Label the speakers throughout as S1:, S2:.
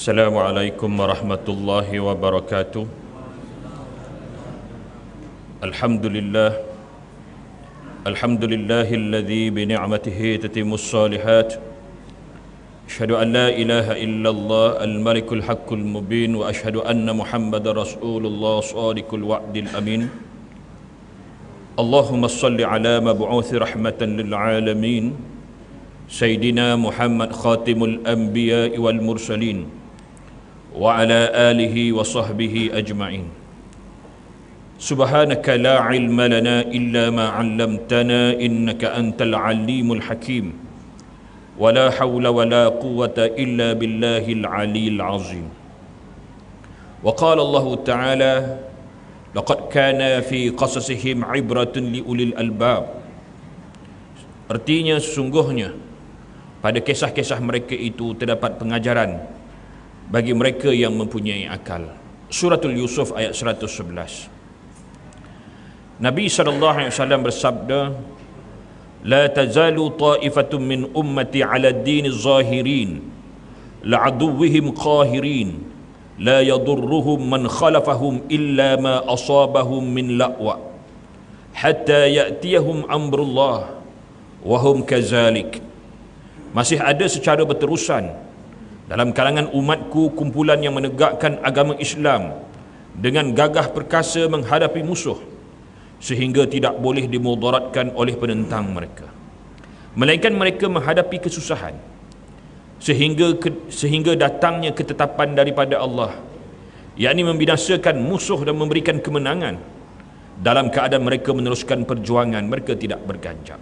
S1: Assalamualaikum warahmatullahi wabarakatuh. Alhamdulillah. Alhamdulillahilladzi bi ni'matihi tatimmus shalihat. Asyhadu an la ilaha illallah al-malikul haqqul mubin wa asyhadu anna Muhammadar Rasulullah shadiqul wa'dil amin. Allahumma shalli ala mab'uthi rahmatan lil alamin. Sayyidina Muhammad khatimul anbiya wal mursalin wa ala alihi wa sahbihi ajma'in. Subhanaka la ilma lana illa ma 'allamtana innaka antal alimul hakim. Wa la hawla wa la quwwata illa billahil aliyil azim. Wa qala Allah Ta'ala laqad kana fi qasasihim 'ibratun li ulil albab. Artinya sesungguhnya pada kisah-kisah mereka itu terdapat pengajaran bagi mereka yang mempunyai akal. Suratul Yusuf ayat 111. Nabi SAW bersabda, la tazalu ta'ifatun min ummati ala ad-din az-zahirin la'aduwwihim qahirin la yadurruhum man khalafahum illa ma asabahum min la'wa hatta ya'tiyahum amrullah wa hum kazalik. Masih ada secara berterusan dalam kalangan umatku kumpulan yang menegakkan agama Islam dengan gagah perkasa menghadapi musuh sehingga tidak boleh dimudaratkan oleh penentang mereka, melainkan mereka menghadapi kesusahan sehingga datangnya ketetapan daripada Allah, yakni membinasakan musuh dan memberikan kemenangan. Dalam keadaan mereka meneruskan perjuangan, mereka tidak berganjak.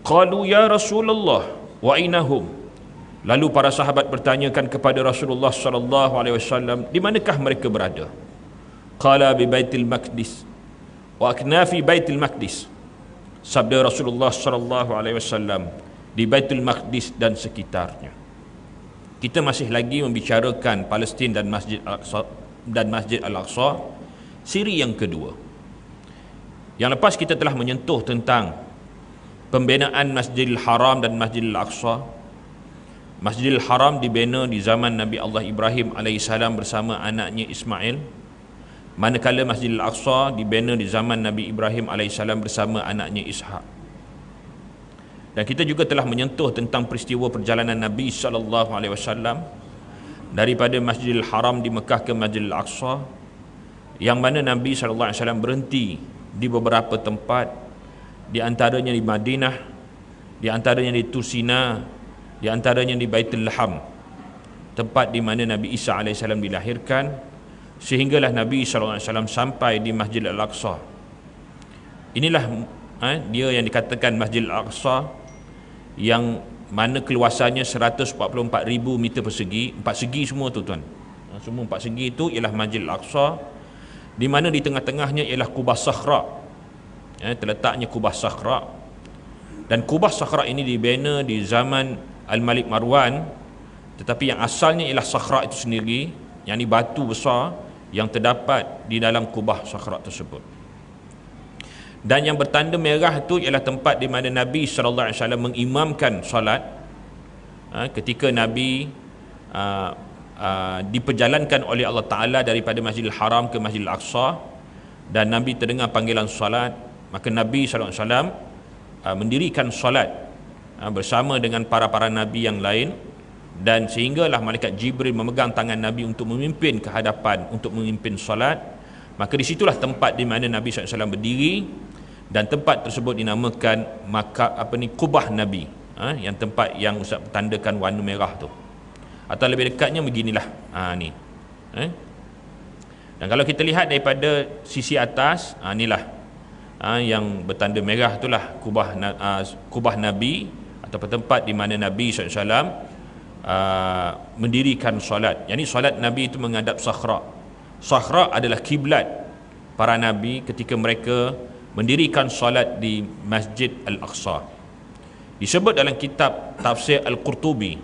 S1: Qalu ya Rasulullah wa ainahum. Lalu para sahabat bertanyakan kepada Rasulullah sallallahu alaihi wasallam, di manakah mereka berada? Qala bi Baitul Maqdis wa aknafi Baitul Maqdis. Sabda Rasulullah sallallahu alaihi wasallam, di Baitul Maqdis dan sekitarnya. Kita masih lagi membicarakan Palestin dan Masjid Al-Aqsa, siri yang kedua. Yang lepas kita telah menyentuh tentang pembinaan Masjidil Haram dan Masjidil Aqsa. Masjidil Haram dibina di zaman Nabi Allah Ibrahim AS bersama anaknya Ismail, manakala Masjidil Aqsa dibina di zaman Nabi Ibrahim AS bersama anaknya Ishak. Dan kita juga telah menyentuh tentang peristiwa perjalanan Nabi SAW daripada Masjidil Haram di Mekah ke Masjidil Aqsa, yang mana Nabi SAW berhenti di beberapa tempat, di antaranya di Madinah, di antaranya di Tursina, di antaranya di Baitul Laham, tempat di mana Nabi Isa AS dilahirkan, sehinggalah Nabi SAW sampai di Masjid Al-Aqsa. Inilah dia yang dikatakan Masjid Al-Aqsa, yang mana keluasannya 144,000 meter persegi, 4 segi semua tu tuan. Semua 4 segi itu ialah Masjid Al-Aqsa, di mana di tengah-tengahnya ialah Kubah Sakhra. Terletaknya Kubah Sakhra, dan Kubah Sakhra ini dibina di zaman Al-Malik Marwan, tetapi yang asalnya ialah Sakhra itu sendiri, yang ini batu besar yang terdapat di dalam Kubah Sakhra tersebut. Dan yang bertanda merah itu ialah tempat di mana Nabi SAW mengimamkan solat ketika Nabi diperjalankan oleh Allah Ta'ala daripada Masjidil Haram ke Masjidil Aqsa, dan Nabi terdengar panggilan solat. Maka Nabi SAW mendirikan solat bersama dengan para Nabi yang lain, dan sehinggalah malaikat Jibril memegang tangan Nabi untuk memimpin ke hadapan untuk memimpin solat. Maka disitulah tempat di mana Nabi SAW berdiri, dan tempat tersebut dinamakan Kubah Nabi, yang tempat yang Ustaz tandakan warna merah tu, atau lebih dekatnya beginilah ni. Dan kalau kita lihat daripada sisi atas, inilah yang bertanda merah itulah Kubah Nabi, atau tempat di mana Nabi SAW mendirikan solat. Yang ini solat Nabi itu menghadap Sakhra. Sakhra adalah kiblat para Nabi ketika mereka mendirikan solat di Masjid Al-Aqsa. Disebut dalam kitab Tafsir Al-Qurtubi,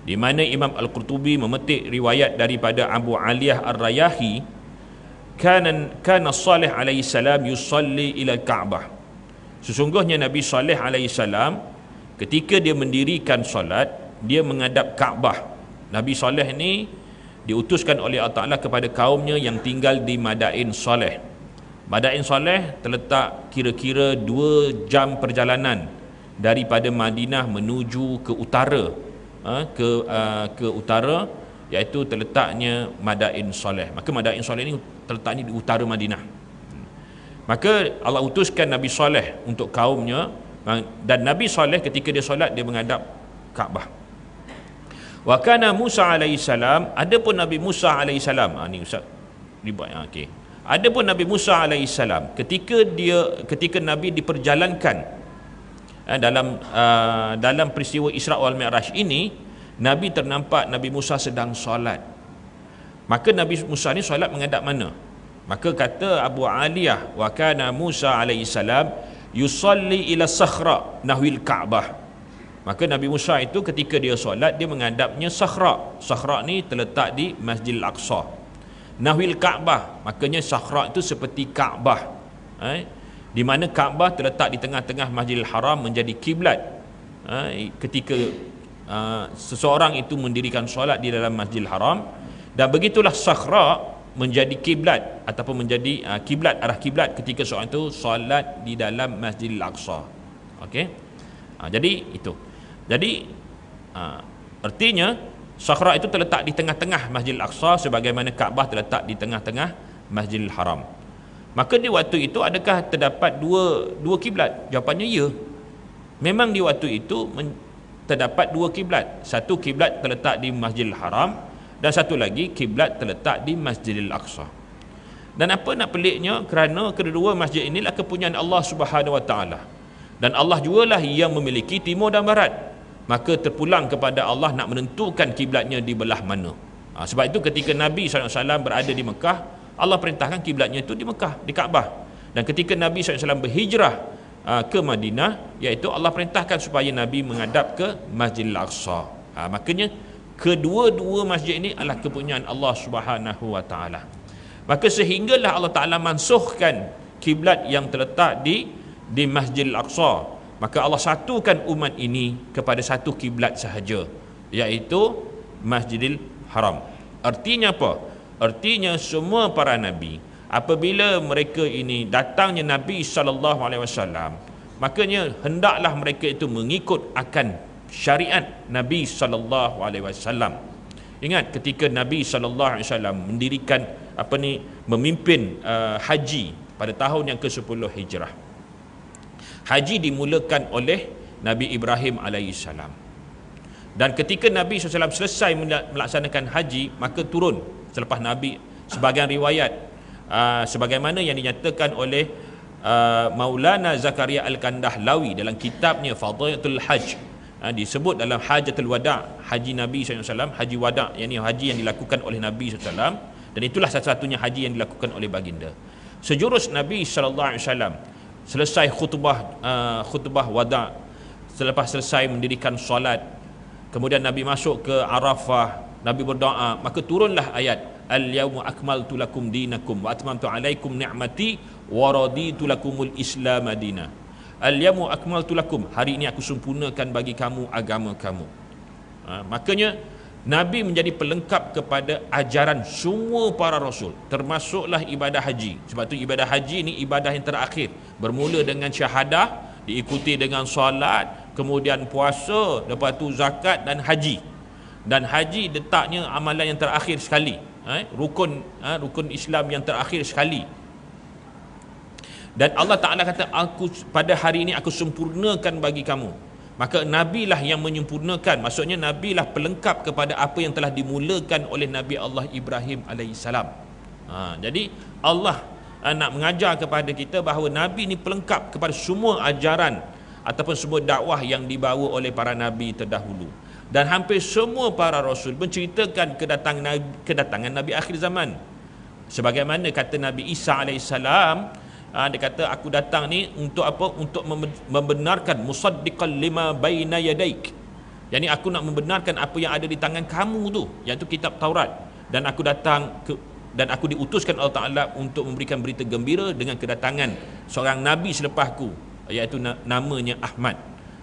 S1: di mana Imam Al-Qurtubi memetik riwayat daripada Abu Aliyah Ar-Rayahi, kana Salih alaihi salam yusalli ila Ka'bah. Sesungguhnya Nabi Salih alaihi salam ketika dia mendirikan solat, dia menghadap Kaabah. Nabi Saleh ni diutuskan oleh Allah Ta'ala kepada kaumnya yang tinggal di Madain Saleh. Madain Saleh terletak kira-kira 2 jam perjalanan daripada Madinah menuju ke utara, ke utara, iaitu terletaknya Madain Saleh. Maka Madain Saleh ni terletaknya di utara Madinah. Maka Allah utuskan Nabi Saleh untuk kaumnya, dan Nabi Saleh ketika dia solat dia menghadap Kaabah. Wa kana Musa alaihi salam, adapun Nabi Musa alaihi salam, ni ustaz ribut okey. Adapun Nabi Musa alaihi salam ketika Nabi diperjalankan dalam peristiwa Isra wal Mi'raj ini, Nabi ternampak Nabi Musa sedang solat. Maka Nabi Musa ni solat menghadap mana? Maka kata Abu Aliyah, wa kana Musa alaihi salam yusalli ila sakhra nahwil Ka'bah. Maka Nabi Musa itu ketika dia solat dia menghadapnya Sakhra. Sakhra ni terletak di Masjidil Aqsa. Nahwil Kaabah, makanya Sakhra itu seperti Kaabah. Di mana Kaabah terletak di tengah-tengah Masjidil Haram menjadi kiblat. Ketika seseorang itu mendirikan solat di dalam Masjidil Haram, dan begitulah Sakhra menjadi kiblat ataupun menjadi kiblat, arah kiblat ketika seorang itu solat di dalam Masjidil Aqsa. Okey. Jadi itu. Jadi artinya Sakhra itu terletak di tengah-tengah Masjidil Aqsa sebagaimana Kaabah terletak di tengah-tengah Masjidil Haram. Maka di waktu itu adakah terdapat dua kiblat? Jawapannya ya. Memang di waktu itu terdapat 2 kiblat. Satu kiblat terletak di Masjidil Haram dan satu lagi kiblat terletak di Masjidil Aqsa. Dan apa nak peliknya, kerana kedua masjid inilah kepunyaan Allah Subhanahu Wa Taala. Dan Allah jugalah yang memiliki timur dan barat. Maka terpulang kepada Allah nak menentukan kiblatnya di belah mana. Sebab itu ketika Nabi SAW berada di Mekah, Allah perintahkan kiblatnya itu di Mekah, di Kaabah. Dan ketika Nabi SAW berhijrah ke Madinah, iaitu Allah perintahkan supaya Nabi menghadap ke Masjidil Aqsa. Makanya kedua-dua masjid ini adalah kepunyaan Allah Subhanahu Wa Taala. Maka sehinggalah Allah Taala mansuhkan kiblat yang terletak di Masjidil Aqsa. Maka Allah satukan umat ini kepada satu kiblat sahaja, iaitu Masjidil Haram. Artinya apa? Artinya semua para nabi, apabila mereka ini datangnya Nabi SAW, makanya hendaklah mereka itu mengikut akan syariat Nabi SAW. Ingat ketika Nabi SAW mendirikan memimpin haji pada tahun yang ke-10 Hijrah. Haji dimulakan oleh Nabi Ibrahim alaihissalam. Dan ketika Nabi SAW selesai melaksanakan haji, maka turun selepas Nabi, sebagian riwayat sebagaimana yang dinyatakan oleh Maulana Zakaria Al-Kandahlawi dalam kitabnya Fadhilatul Hajj, disebut dalam Hajatul Wada', haji Nabi SAW, haji wada', yakni haji yang dilakukan oleh Nabi SAW, dan itulah satu-satunya haji yang dilakukan oleh baginda. Sejurus Nabi SAW selesai khutbah wada', selepas selesai mendirikan solat, kemudian Nabi masuk ke Arafah, Nabi berdoa, maka turunlah ayat al-yawma akmaltu lakum dinakum wa atmamtu alaikum ni'mati wa raditu lakumul islam madina. Al-yawma akmaltu lakum, hari ini aku sempurnakan bagi kamu agama kamu. Makanya Nabi menjadi pelengkap kepada ajaran semua para rasul, termasuklah ibadah haji. Sebab tu ibadah haji ni ibadah yang terakhir, bermula dengan syahadah, diikuti dengan solat, kemudian puasa, lepas tu zakat dan haji. Dan haji letaknya amalan yang terakhir sekali, rukun Islam yang terakhir sekali. Dan Allah Ta'ala kata, aku pada hari ini aku sempurnakan bagi kamu. Maka Nabi lah yang menyempurnakan, maksudnya Nabi lah pelengkap kepada apa yang telah dimulakan oleh Nabi Allah Ibrahim alaihissalam. Jadi Allah nak mengajar kepada kita bahawa Nabi ni pelengkap kepada semua ajaran ataupun semua dakwah yang dibawa oleh para Nabi terdahulu. Dan hampir semua para Rasul menceritakan kedatangan Nabi akhir zaman. Sebagaimana kata Nabi Isa alaihissalam, dia kata aku datang ni untuk apa? Untuk membenarkan musaddiqan lima baina yadaik. Yani aku nak membenarkan apa yang ada di tangan kamu tu, iaitu kitab Taurat. Dan aku datang dan aku diutuskan Allah Taala untuk memberikan berita gembira dengan kedatangan seorang nabi selepasku, iaitu namanya Ahmad,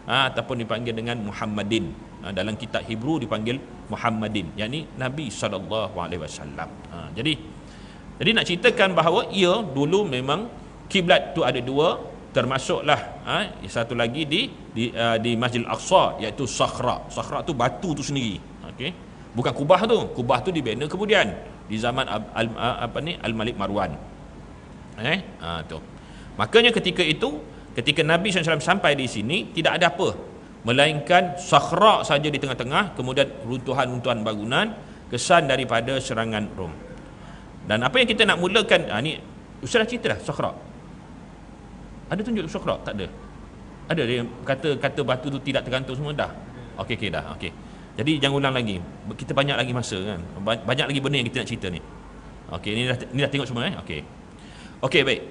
S1: ataupun dipanggil dengan Muhammadin. Dalam kitab Hebrew dipanggil Muhammadin, yakni Nabi sallallahu alaihi wasallam. Jadi nak ceritakan bahawa dulu memang kiblat tu ada dua, termasuklah satu lagi di Masjid Al-Aqsa, iaitu Sakhra. Sakhra tu batu tu sendiri. Okey. Bukan kubah tu. Kubah tu dibina kemudian di zaman Al-Malik Marwan. Tu. Makanya ketika itu, ketika Nabi SAW sampai di sini, tidak ada apa melainkan Sakhra saja di tengah-tengah, kemudian runtuhan-runtuhan bangunan, kesan daripada serangan Rom. Dan apa yang kita nak mulakan, ni Ustaz dah cerita dah Sakhra. Ada tunjuk Sakhra? Tak ada. Ada dia kata batu tu tidak tergantung semua dah. Okey dah. Okey. Jadi jangan ulang lagi. Kita banyak lagi masa kan. Banyak lagi benda yang kita nak cerita ni. Okey, ni dah tengok semua Okey. Okey, baik.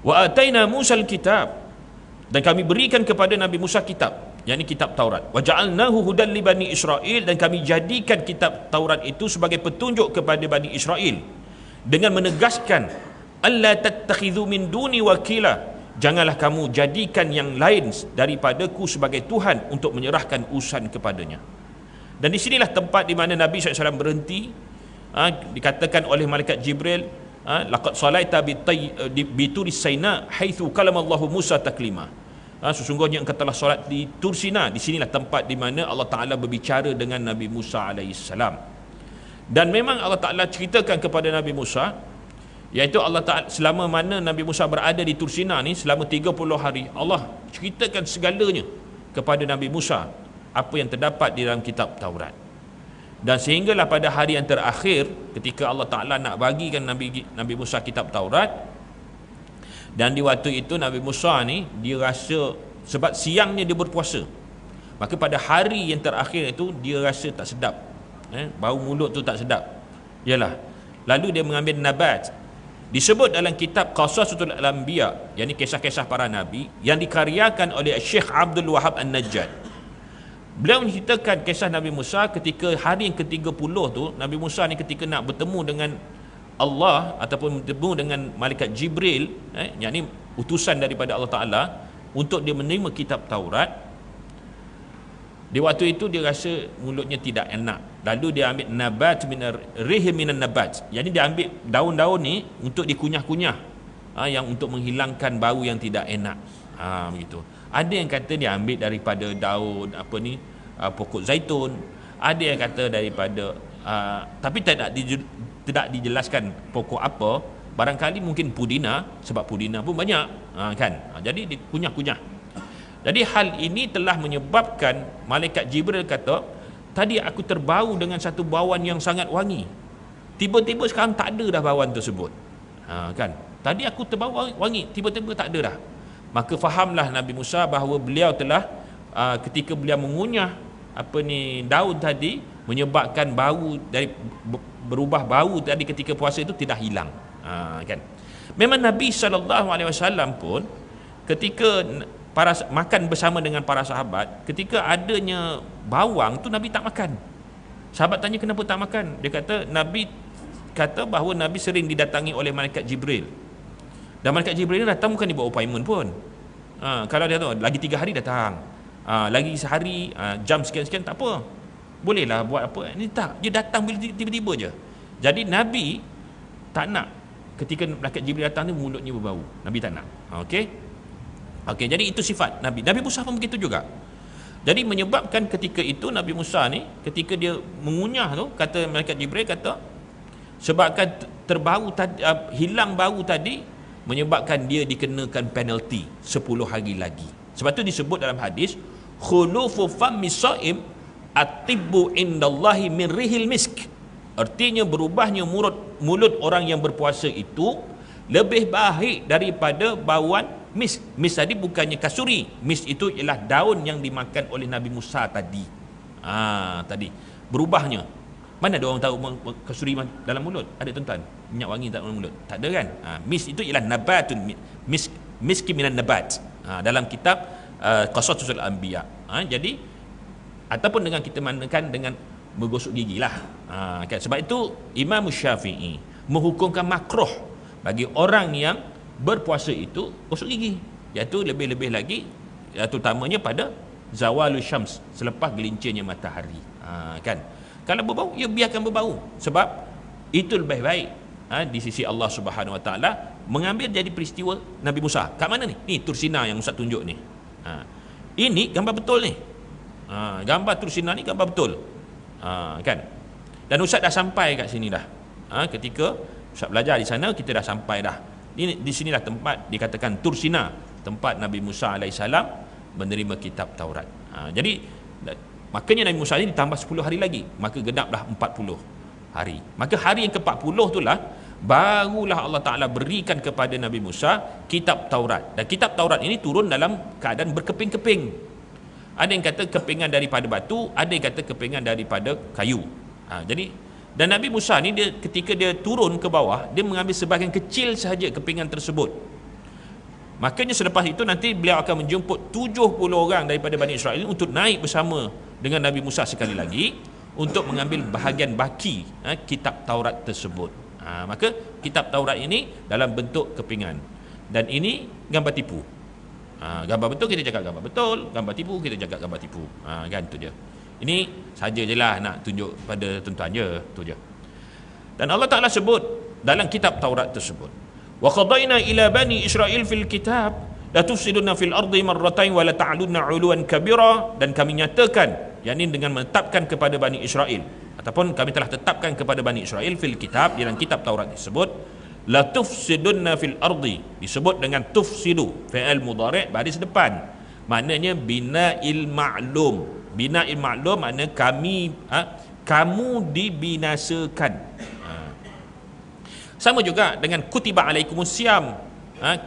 S1: Wa ataina Musal kitab, dan kami berikan kepada Nabi Musa kitab, yakni kitab Taurat. Wa ja'alnahu hudan li bani Israil, dan kami jadikan kitab Taurat itu sebagai petunjuk kepada Bani Israel, dengan menegaskan alla tattakhidhu min duni wakila, janganlah kamu jadikan yang lain daripadaku sebagai Tuhan untuk menyerahkan urusan kepadanya. Dan di sinilah tempat di mana Nabi SAW berhenti. Dikatakan oleh malaikat Jibril, laqad salaita bi turi Saina haitsu kalamallahu Musa taklima. Sesungguhnya engkau telah solat di Tur Sina. Di sinilah tempat di mana Allah Taala berbicara dengan Nabi Musa alaihissalam. Dan memang Allah Taala ceritakan kepada Nabi Musa, iaitu Allah Taala selama mana Nabi Musa berada di Tur Sina ni selama 30 hari, Allah ceritakan segalanya kepada Nabi Musa, apa yang terdapat di dalam kitab Taurat. Dan sehinggalah pada hari yang terakhir, ketika Allah Taala nak bagikan Nabi Musa kitab Taurat, dan di waktu itu Nabi Musa ni dia rasa, sebab siangnya dia berpuasa, maka pada hari yang terakhir itu dia rasa tak sedap, bau mulut tu tak sedap. Yalah, lalu dia mengambil nabat. Disebut dalam kitab Qasasul Anbiya, yakni kisah-kisah para nabi, yang dikaryakan oleh Syekh Abdul Wahab An-Najjar. Beliau menceritakan kisah Nabi Musa ketika hari yang ke-30 tu, Nabi Musa ni ketika nak bertemu dengan Allah ataupun bertemu dengan malaikat Jibril, yakni utusan daripada Allah Ta'ala untuk dia menerima kitab Taurat. Di waktu itu dia rasa mulutnya tidak enak. Lalu dia ambil nabat rihim minan nabat, yakni dia ambil daun-daun ni untuk dikunyah-kunyah, yang untuk menghilangkan bau yang tidak enak. Begitu. Ada yang kata dia ambil daripada daun pokok zaitun, ada yang kata daripada tapi tidak dijelaskan pokok apa. Barangkali mungkin pudina, sebab pudina pun banyak kan. Jadi dikunyah-kunyah. Jadi hal ini telah menyebabkan malaikat Jibril kata, tadi aku terbau dengan satu bauan yang sangat wangi, tiba-tiba sekarang tak ada dah bauan tersebut. Kan, tadi aku terbau wangi, tiba-tiba tak ada dah. Maka fahamlah Nabi Musa bahawa beliau telah ketika beliau mengunyah daun tadi, menyebabkan bau berubah bau tadi ketika puasa itu tidak hilang. Kan, memang Nabi SAW pun ketika makan bersama dengan para sahabat, ketika adanya bawang tu Nabi tak makan. Sahabat tanya kenapa tak makan, dia kata Nabi kata bahawa Nabi sering didatangi oleh malaikat Jibril, dan malaikat Jibril ni datang bukan dibuat appointment pun. Kalau dia tahu lagi 3 hari datang, lagi sehari, jam sekian-sekian, tak apa, bolehlah buat apa. Ni tak, dia datang bila tiba-tiba je. Jadi Nabi tak nak ketika malaikat Jibril datang ni mulutnya berbau, Nabi tak nak. Okey, jadi itu sifat Nabi. Nabi Musa pun begitu juga. Jadi menyebabkan ketika itu Nabi Musa ni ketika dia mengunyah tu, kata malaikat Jibril kata, sebabkan terbau tadi, hilang bau tadi, menyebabkan dia dikenakan penalti 10 hari lagi. Sebab tu disebut dalam hadis, khulufu fammi shaim atibbu indallahi min rihil misk. Artinya berubahnya mulut orang yang berpuasa itu lebih baik daripada bauan misk. Misk tadi bukannya kasuri. Misk itu ialah daun yang dimakan oleh Nabi Musa tadi. Tadi berubahnya. Mana ada orang tahu kasuri dalam mulut? Ada tuan-tuan? Minyak wangi tak dalam mulut? Tak ada kan? Misk itu ialah nabatun, miski minan nabat. Dalam kitab Qasasul Anbiya. Jadi ataupun dengan kita manakan dengan bergosok gigi lah. Kan? Sebab itu Imam Syafi'i menghukumkan makruh bagi orang yang berpuasa itu gosok gigi, iaitu lebih-lebih lagi, terutamanya pada zawalul syams, selepas gelincirnya matahari. Kan, kalau berbau, ya biarkan berbau, sebab itu lebih baik di sisi Allah Subhanahu Wa Taala mengambil jadi peristiwa Nabi Musa. Kat mana ni? Ni Tur Sina yang Ustaz tunjuk ni. Ini gambar betul ni. Gambar Tur Sina ni gambar betul. Kan? Dan Ustaz dah sampai kat sini dah. Ketika Ustaz belajar di sana, kita dah sampai dah. Di sinilah tempat dikatakan Tur Sina, tempat Nabi Musa alaihissalam menerima kitab Taurat. Jadi makanya Nabi Musa ini ditambah 10 hari lagi, maka genaplah 40 hari. Maka hari yang ke-40 itulah barulah Allah Ta'ala berikan kepada Nabi Musa kitab Taurat. Dan kitab Taurat ini turun dalam keadaan berkeping-keping. Ada yang kata kepingan daripada batu, ada yang kata kepingan daripada kayu. Jadi, dan Nabi Musa ni ketika dia turun ke bawah, dia mengambil sebahagian kecil sahaja kepingan tersebut. Makanya selepas itu nanti beliau akan menjemput 70 orang daripada Bani Israel untuk naik bersama dengan Nabi Musa sekali lagi untuk mengambil bahagian baki kitab Taurat tersebut. Maka kitab Taurat ini dalam bentuk kepingan. Dan ini gambar tipu. Gambar betul kita cakap gambar betul, gambar tipu kita cakap gambar tipu. Kan tu je. Ini saja je lah nak tunjuk pada tuan-tuan je, tu je. Dan Allah Ta'ala sebut dalam kitab Taurat tersebut, wa qadaina ila bani Israil fil kitab la tufsiduna fil ardi marratain wa la ta'lunna 'uluwan kabira, dan kami nyatakan, yakni dengan menetapkan kepada Bani Israel, ataupun kami telah tetapkan kepada Bani Israel fil kitab, dalam kitab Taurat disebut la tufsiduna fil ardi, disebut dengan tufsidu, fi'il mudhari' baris depan, maknanya bina'il ma'lum. Bina'il ma'lum makna kamu dibinasakan. Sama juga dengan kutiba alaikumus siyam.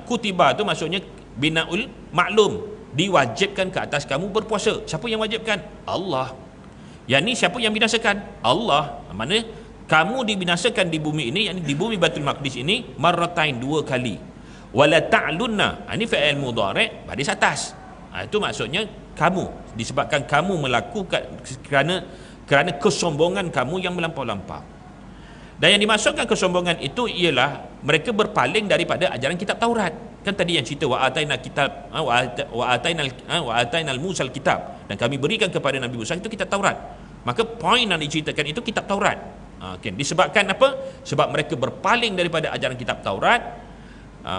S1: Kutiba tu maksudnya bina'ul ma'lum, diwajibkan ke atas kamu berpuasa. Siapa yang wajibkan? Allah. Yang ni siapa yang binasakan? Allah. Mana kamu dibinasakan di bumi ini, yakni di bumi Baitul Maqdis ini, marratain, 2 kali. Wala ta'lunna, ini fi'il mudhari' baris atas. Itu maksudnya kamu, disebabkan kamu melakukan kerana kesombongan kamu yang melampau-lampau. Dan yang dimaksudkan kesombongan itu ialah mereka berpaling daripada ajaran kitab Taurat. Kan tadi yang cerita wa atainal kitab wa atainal Musa kitab, dan kami berikan kepada Nabi Musa itu kitab Taurat. Maka poin yang diceritakan itu kitab Taurat. Okay. Disebabkan apa? Sebab mereka berpaling daripada ajaran kitab Taurat,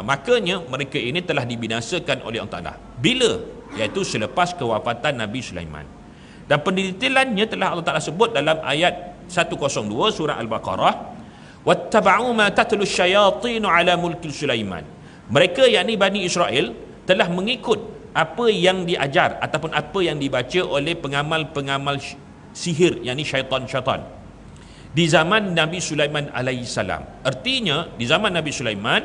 S1: makanya mereka ini telah dibinasakan oleh Allah Ta'ala. Bila? Iaitu selepas kewafatan Nabi Sulaiman. Dan pendetailannya telah Allah Ta'ala sebut dalam ayat 102 surah Al-Baqarah, wattaba'u ma tatlu syayatinu ala mulki Sulaiman. Mereka, yakni Bani Israel, telah mengikut apa yang diajar ataupun apa yang dibaca oleh pengamal-pengamal sihir, yakni syaitan-syaitan di zaman Nabi Sulaiman alaihissalam. Artinya di zaman Nabi Sulaiman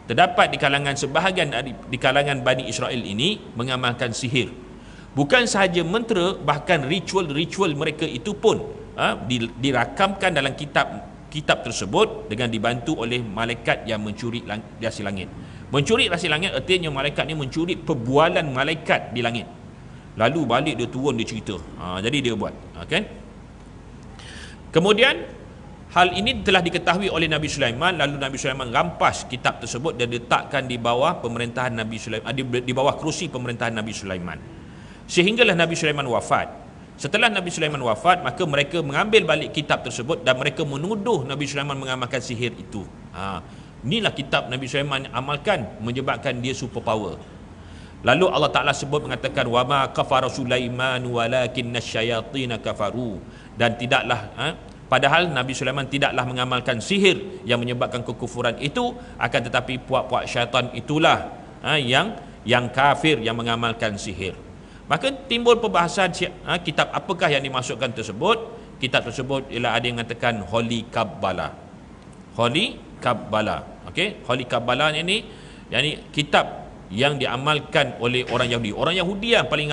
S1: terdapat di kalangan sebahagian di kalangan Bani Israel ini mengamalkan sihir. Bukan sahaja mentera, bahkan ritual-ritual mereka itu pun dirakamkan dalam kitab tersebut dengan dibantu oleh malaikat yang mencuri rasi langit. Mencuri rasi langit artinya malaikat ni mencuri perbualan malaikat di langit. Lalu balik dia turun, dia cerita. Jadi dia buat. Kan? Kemudian hal ini telah diketahui oleh Nabi Sulaiman, lalu Nabi Sulaiman rampas kitab tersebut dan letakkan di bawah pemerintahan Nabi Sulaiman, di bawah kerusi pemerintahan Nabi Sulaiman. Sehinggalah Nabi Sulaiman wafat. Setelah Nabi Sulaiman wafat, maka mereka mengambil balik kitab tersebut dan mereka menuduh Nabi Sulaiman mengamalkan sihir itu. Inilah kitab Nabi Sulaiman amalkan, menyebabkan dia super power. Lalu Allah Ta'ala sebut mengatakan wa ma kafara Sulaiman walakinna syayatin kafaru, dan tidaklah padahal Nabi Sulaiman tidaklah mengamalkan sihir yang menyebabkan kekufuran itu, akan tetapi puak-puak syaitan itulah yang kafir, yang mengamalkan sihir. Maka timbul perbahasan kitab apakah yang dimasukkan tersebut. Kitab tersebut ialah ada yang mengatakan Holy Kabbalah. Holy Kabbalah. Okey, Holy Kabbalah ini yakni kitab yang diamalkan oleh orang Yahudi. Orang Yahudi yang paling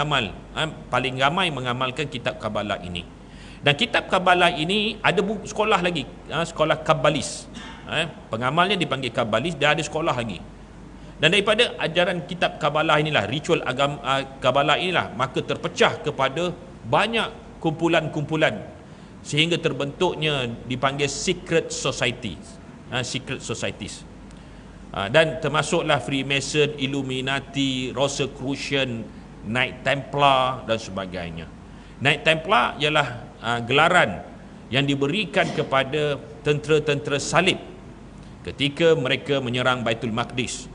S1: paling ramai mengamalkan kitab Kabbalah ini. Dan kitab Kabbalah ini ada sekolah lagi, sekolah Kabbalis. Pengamalnya dipanggil Kabbalis, dia ada sekolah lagi. Dan daripada ajaran kitab Kabbalah inilah, ritual agama Kabbalah inilah, maka terpecah kepada banyak kumpulan-kumpulan sehingga terbentuknya dipanggil secret society, secret societies. Dan termasuklah Freemason, Illuminati, Rosicrucian, Knight Templar dan sebagainya. Knight Templar ialah gelaran yang diberikan kepada tentera-tentera salib ketika mereka menyerang Baitul Maqdis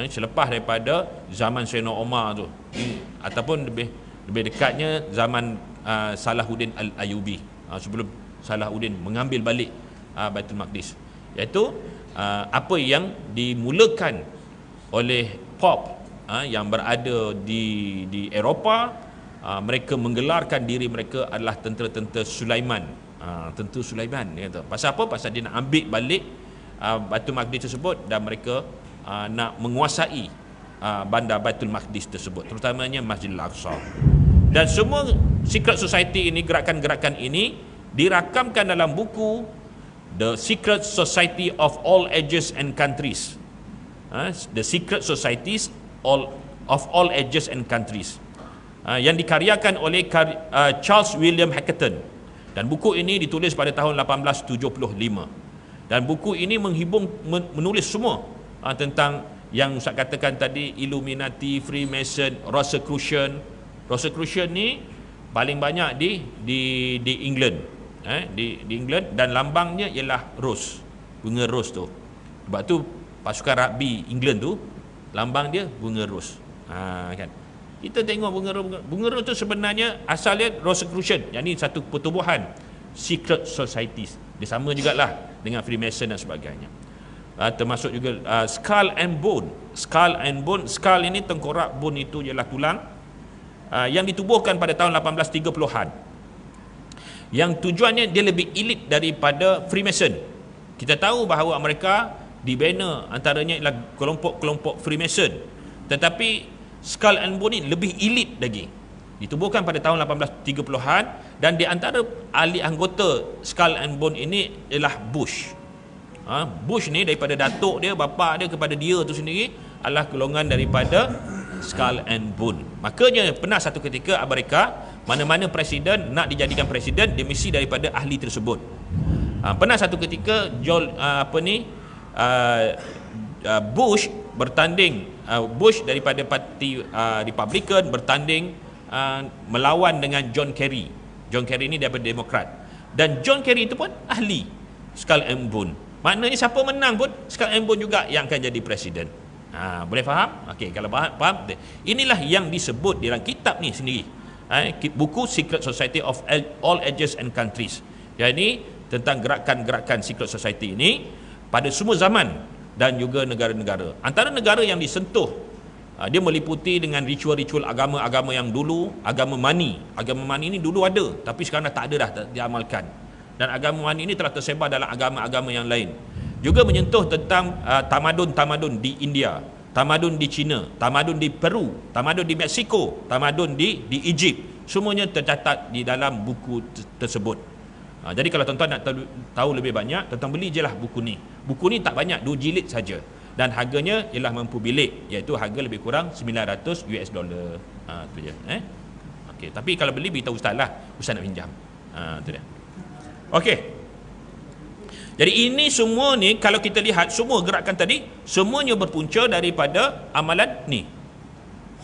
S1: selepas daripada zaman Sayyidina Umar tu, ataupun lebih dekatnya zaman Salahuddin Al-Ayyubi, sebelum Salahuddin mengambil balik Baitul Maqdis, iaitu apa yang dimulakan oleh Pop yang berada di Eropah. Mereka menggelarkan diri mereka adalah tentera-tentera Sulaiman, tentera Sulaiman, dia kata. Pasal apa? Pasal dia nak ambil balik Baitul Maqdis tersebut, dan mereka nak menguasai bandar Baitul Maqdis tersebut, terutamanya Masjidil Aqsa. Dan semua secret society ini, gerakan-gerakan ini dirakamkan dalam buku The Secret Society of All Ages and Countries. The Secret Societies of All Ages and Countries, yang dikaryakan oleh Charles William Hackerton, dan buku ini ditulis pada tahun 1875. Dan buku ini menulis semua tentang yang Ustaz katakan tadi, Illuminati, Freemason, Rosicrucian. Rosicrucian ni paling banyak di England, di England, dan lambangnya ialah rose, bunga rose tu. Sebab tu pasukan rugby England tu lambang dia bunga rose. Kan, kita tengok bunga rose tu sebenarnya asalnya Rosicrucian, yang ni satu pertubuhan secret societies. Dia sama jugalah dengan Freemason dan sebagainya. Termasuk juga Skull and Bone. Skull and Bone, skull ini tengkorak, bone itu ialah tulang, yang ditubuhkan pada tahun 1830-an. Yang tujuannya dia lebih elit daripada Freemason. Kita tahu bahawa mereka dibina antaranya ialah kelompok-kelompok Freemason, tetapi Skull and Bone ini lebih elit lagi. Ditubuhkan pada tahun 1830-an, dan di antara ahli anggota Skull and Bone ini ialah Bush. Bush ni daripada datuk dia, bapa dia kepada dia tu sendiri adalah golongan daripada Skull and Bone. Makanya pernah satu ketika Amerika, mana-mana presiden nak dijadikan presiden, dia mesti daripada ahli tersebut. Pernah satu ketika Bush bertanding, Bush daripada parti Republican bertanding melawan dengan John Kerry. John Kerry ni daripada Demokrat, dan John Kerry itu pun ahli Skull and Bone. Maknanya siapa menang pun Skull and Bone juga yang akan jadi presiden. Boleh faham? Okey, kalau faham, inilah yang disebut di dalam kitab ni sendiri, buku Secret Society of All Ages and Countries. Jadi tentang gerakan-gerakan secret society ini pada semua zaman dan juga negara-negara. Antara negara yang disentuh, dia meliputi dengan ritual-ritual agama-agama yang dulu, agama mani. Agama mani ini dulu ada, tapi sekarang dah tak ada, dah diamalkan. Dan agama mani ini telah tersebar dalam agama-agama yang lain. Juga menyentuh tentang tamadun-tamadun di India, tamadun di China, tamadun di Peru, tamadun di Mexico, tamadun di Egypt. Semuanya tercatat di dalam buku tersebut. Jadi kalau tuan-tuan nak tahu lebih banyak, tuan-tuan beli je lah buku ni. Buku ni tak banyak, 2 jilid saja, dan harganya ialah mampu bilik, iaitu harga lebih kurang $900. Tu je. Okey, tapi kalau beli beritahu ustaz lah, ustaz nak pinjam. Tu dia. Okey. Jadi ini semua ni kalau kita lihat semua gerakan tadi, semuanya berpunca daripada amalan ni,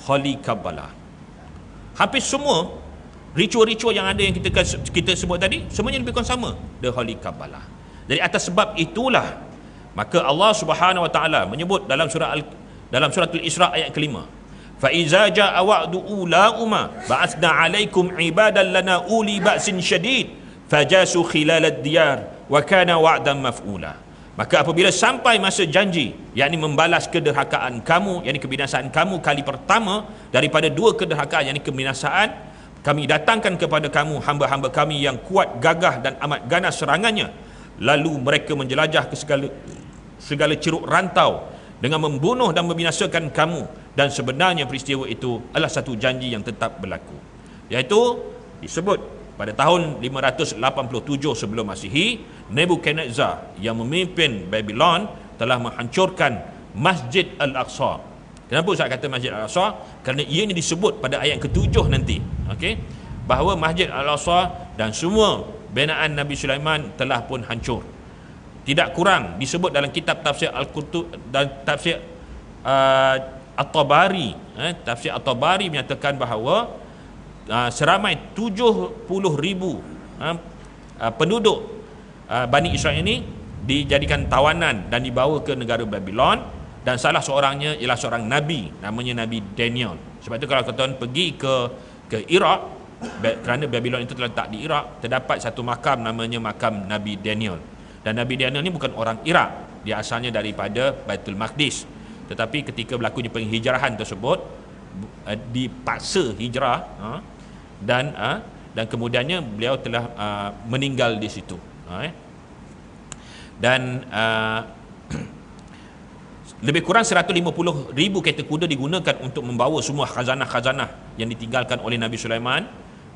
S1: Holy Kabbalah. Hampir semua ritual-ritual yang ada yang kita sebut tadi, semuanya lebih kurang sama, the Holy Kabbalah. Jadi atas sebab itulah maka Allah Subhanahu Wa Taala menyebut dalam suratul Isra ayat kelima, fa iza jaa wa'du ulauma ba'athna 'alaikum 'ibadan lana uli ba'sin syadid fajasu khilalad diyar wa kana wa'dan maf'ula. Maka apabila sampai masa janji, yakni membalas kederhakaan kamu, yakni kebinasaan kamu kali pertama daripada 2 kederhakaan, yakni kebinasaan, kami datangkan kepada kamu hamba-hamba kami yang kuat, gagah dan amat ganas serangannya. Lalu mereka menjelajah ke segala ceruk rantau dengan membunuh dan membinasakan kamu, dan sebenarnya peristiwa itu adalah satu janji yang tetap berlaku. Iaitu disebut pada tahun 587 sebelum Masihi, Nebuchadnezzar yang memimpin Babylon telah menghancurkan Masjid Al-Aqsa. Kenapa saya kata Masjid Al-Aqsa? Kerana ia ini disebut pada ayat ke-7 nanti, okey, bahawa Masjid Al-Aqsa dan semua binaan Nabi Sulaiman telah pun hancur. Tidak kurang disebut dalam kitab tafsir Al-Qurtubi dan tafsir At-Tabari, tafsir At-Tabari menyatakan bahawa seramai 70,000 penduduk Bani Israel ini dijadikan tawanan dan dibawa ke negara Babylon, dan salah seorangnya ialah seorang Nabi, namanya Nabi Daniel. Sebab itu kalau tuan pergi ke Iraq, kerana Babylon itu terletak di Iraq, terdapat satu makam namanya makam Nabi Daniel. Dan Nabi Daniel ni bukan orang Iraq, dia asalnya daripada Baitul Maqdis. Tetapi ketika berlakunya penghijrahan tersebut, dipaksa hijrah, dan kemudiannya beliau telah meninggal di situ. Dan lebih kurang 150,000 kereta kuda digunakan untuk membawa semua khazanah-khazanah yang ditinggalkan oleh Nabi Sulaiman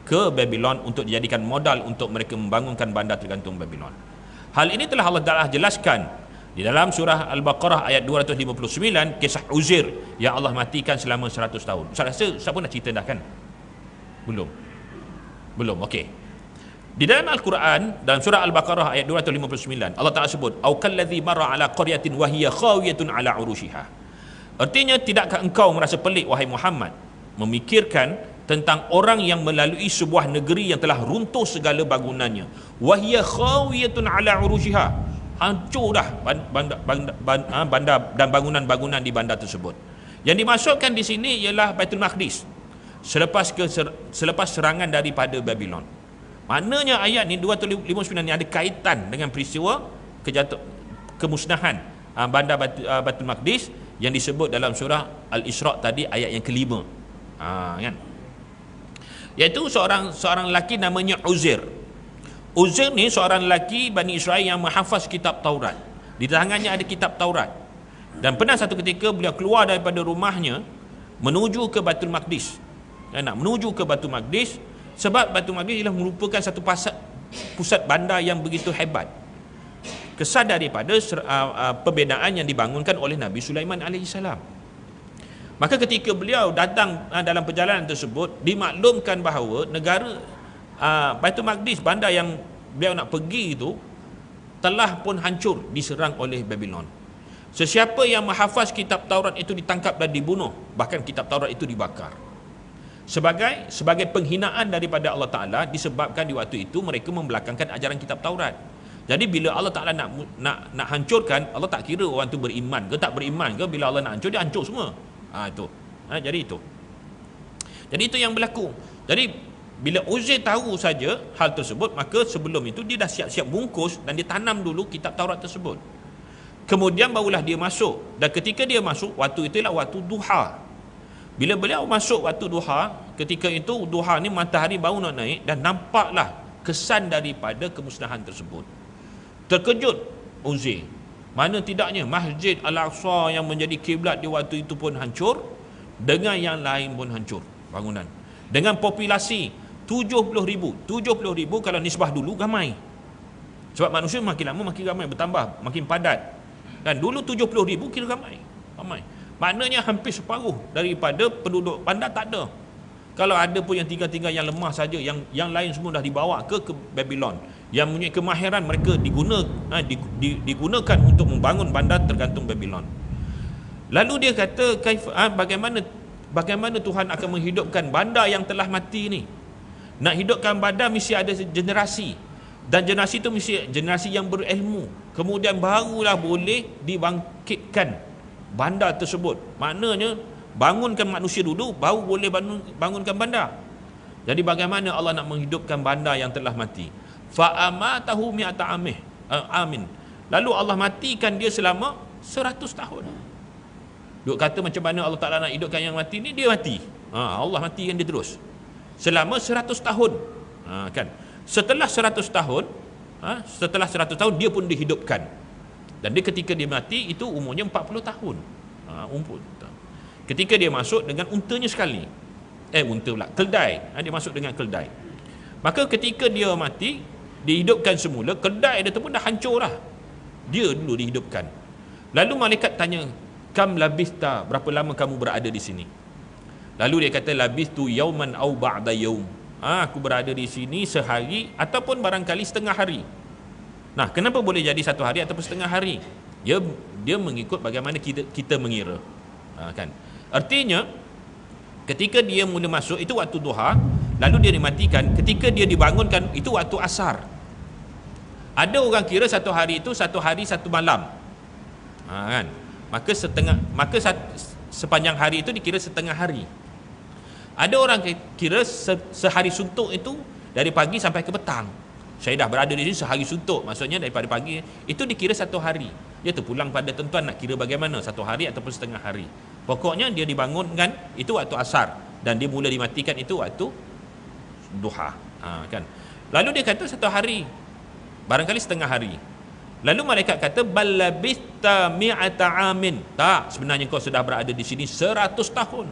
S1: ke Babylon untuk dijadikan modal untuk mereka membangunkan bandar tergantung Babylon. Hal ini telah Allah Taala jelaskan di dalam surah Al-Baqarah ayat 259, kisah Uzair yang Allah matikan selama 100 tahun. Saya rasa siapa nak cerita dah kan? Belum, okey. Di dalam Al-Quran, dalam surah Al-Baqarah ayat 259, Allah Ta'ala sebut, "Au kalladzi marra ala qaryatin wa hiya khawiyatun ala urushiha." Artinya, tidakkah engkau merasa pelik wahai Muhammad memikirkan tentang orang yang melalui sebuah negeri yang telah runtuh segala bangunannya, wa hiya khawiyatun ala urushiha, hancur dah bandar dan bangunan-bangunan di bandar tersebut. Yang dimasukkan di sini ialah Baitul Maqdis selepas serangan daripada Babylon. Maknanya ayat ni 259 ni ada kaitan dengan peristiwa kemusnahan bandar Baitul Maqdis yang disebut dalam surah Al-Isra' tadi, ayat yang kelima, kan? Iaitu seorang lelaki namanya Uzair. Uzair ni seorang lelaki Bani Israel yang menghafaz kitab Taurat. Di tangannya ada kitab Taurat. Dan pernah satu ketika beliau keluar daripada rumahnya menuju ke Baitul Maqdis. Nak menuju ke Baitul Maqdis sebab Baitul Maqdis ialah merupakan satu pusat bandar yang begitu hebat, kesan daripada perbezaan yang dibangunkan oleh Nabi Sulaiman AS. Maka ketika beliau datang dalam perjalanan tersebut, dimaklumkan bahawa negara Baitul Maqdis, bandar yang beliau nak pergi itu, telah pun hancur, diserang oleh Babylon. Sesiapa yang menghafaz kitab Taurat itu ditangkap dan dibunuh, bahkan kitab Taurat itu dibakar. Sebagai penghinaan daripada Allah Ta'ala, disebabkan di waktu itu mereka membelakangkan ajaran kitab Taurat. Jadi bila Allah Ta'ala nak hancurkan, Allah tak kira orang tu beriman ke tak beriman ke, bila Allah nak hancur, dia hancur semua. Jadi itu yang berlaku. Jadi bila Uzair tahu saja hal tersebut, maka sebelum itu dia dah siap-siap bungkus dan dia tanam dulu kitab Taurat tersebut. Kemudian barulah dia masuk, dan ketika dia masuk, waktu itu ialah waktu duha. Bila beliau masuk waktu duha, ketika itu duha ni matahari baru nak naik, dan nampaklah kesan daripada kemusnahan tersebut. Terkejut Uzair. Mana tidaknya Masjid Al-Aqsa yang menjadi kiblat di waktu itu pun hancur, dengan yang lain pun hancur bangunan. Dengan populasi 70,000. 70,000 kalau nisbah dulu ramai. Sebab manusia makin lama makin ramai, bertambah, makin padat. Dan dulu 70,000 kira ramai. Maknanya hampir separuh daripada penduduk bandar tak ada. Kalau ada pun yang tinggal-tinggal yang lemah saja, yang lain semua dah dibawa ke Babylon. Yang punya kemahiran mereka digunakan untuk membangun bandar tergantung Babylon. Lalu dia kata, bagaimana Tuhan akan menghidupkan bandar yang telah mati ni? Nak hidupkan bandar mesti ada generasi, dan generasi itu mesti generasi yang berilmu. Kemudian barulah boleh dibangkitkan bandar tersebut. Maknanya bangunkan manusia dulu, baru boleh bangunkan bandar. Jadi bagaimana Allah nak menghidupkan bandar yang telah mati? Fa'amatahu mi'ata amin. Lalu Allah matikan dia selama 100 tahun. Duk kata macam mana Allah Ta'ala nak hidupkan yang mati ni, dia mati. Allah matikan dia terus selama 100 tahun. Kan? Setelah 100 tahun dia pun dihidupkan. Dan dia ketika dia mati itu umurnya 40 tahun. Ketika dia masuk dengan untanya sekali. Keldai. Dia masuk dengan keldai. Maka ketika dia mati, dihidupkan semula, keldai dia tu pun dah hancur lah. Dia dulu dihidupkan. Lalu malaikat tanya, "Kam labista, berapa lama kamu berada di sini?" Lalu dia kata, "Labistu yauman au ba'da yaum." Aku berada di sini sehari ataupun barangkali setengah hari. Nah, kenapa boleh jadi satu hari ataupun setengah hari? Dia mengikut bagaimana kita mengira. Kan? Artinya ketika dia mula masuk itu waktu duha, lalu dia dimatikan. Ketika dia dibangunkan itu waktu asar. Ada orang kira satu hari itu satu hari satu malam, kan? Maka sepanjang hari itu dikira setengah hari. Ada orang kira sehari suntuk itu dari pagi sampai ke petang. Saya dah berada di sini sehari suntuk, maksudnya daripada pagi itu dikira satu hari. Dia terpulang pada tuan-tuan nak kira bagaimana, satu hari ataupun setengah hari. Pokoknya dia dibangunkan itu waktu asar dan dia mula dimatikan itu waktu duha, kan. Lalu dia kata satu hari, barangkali setengah hari. Lalu malaikat kata ballabista mi'ata amin. Tak, sebenarnya kau sudah berada di sini 100 tahun.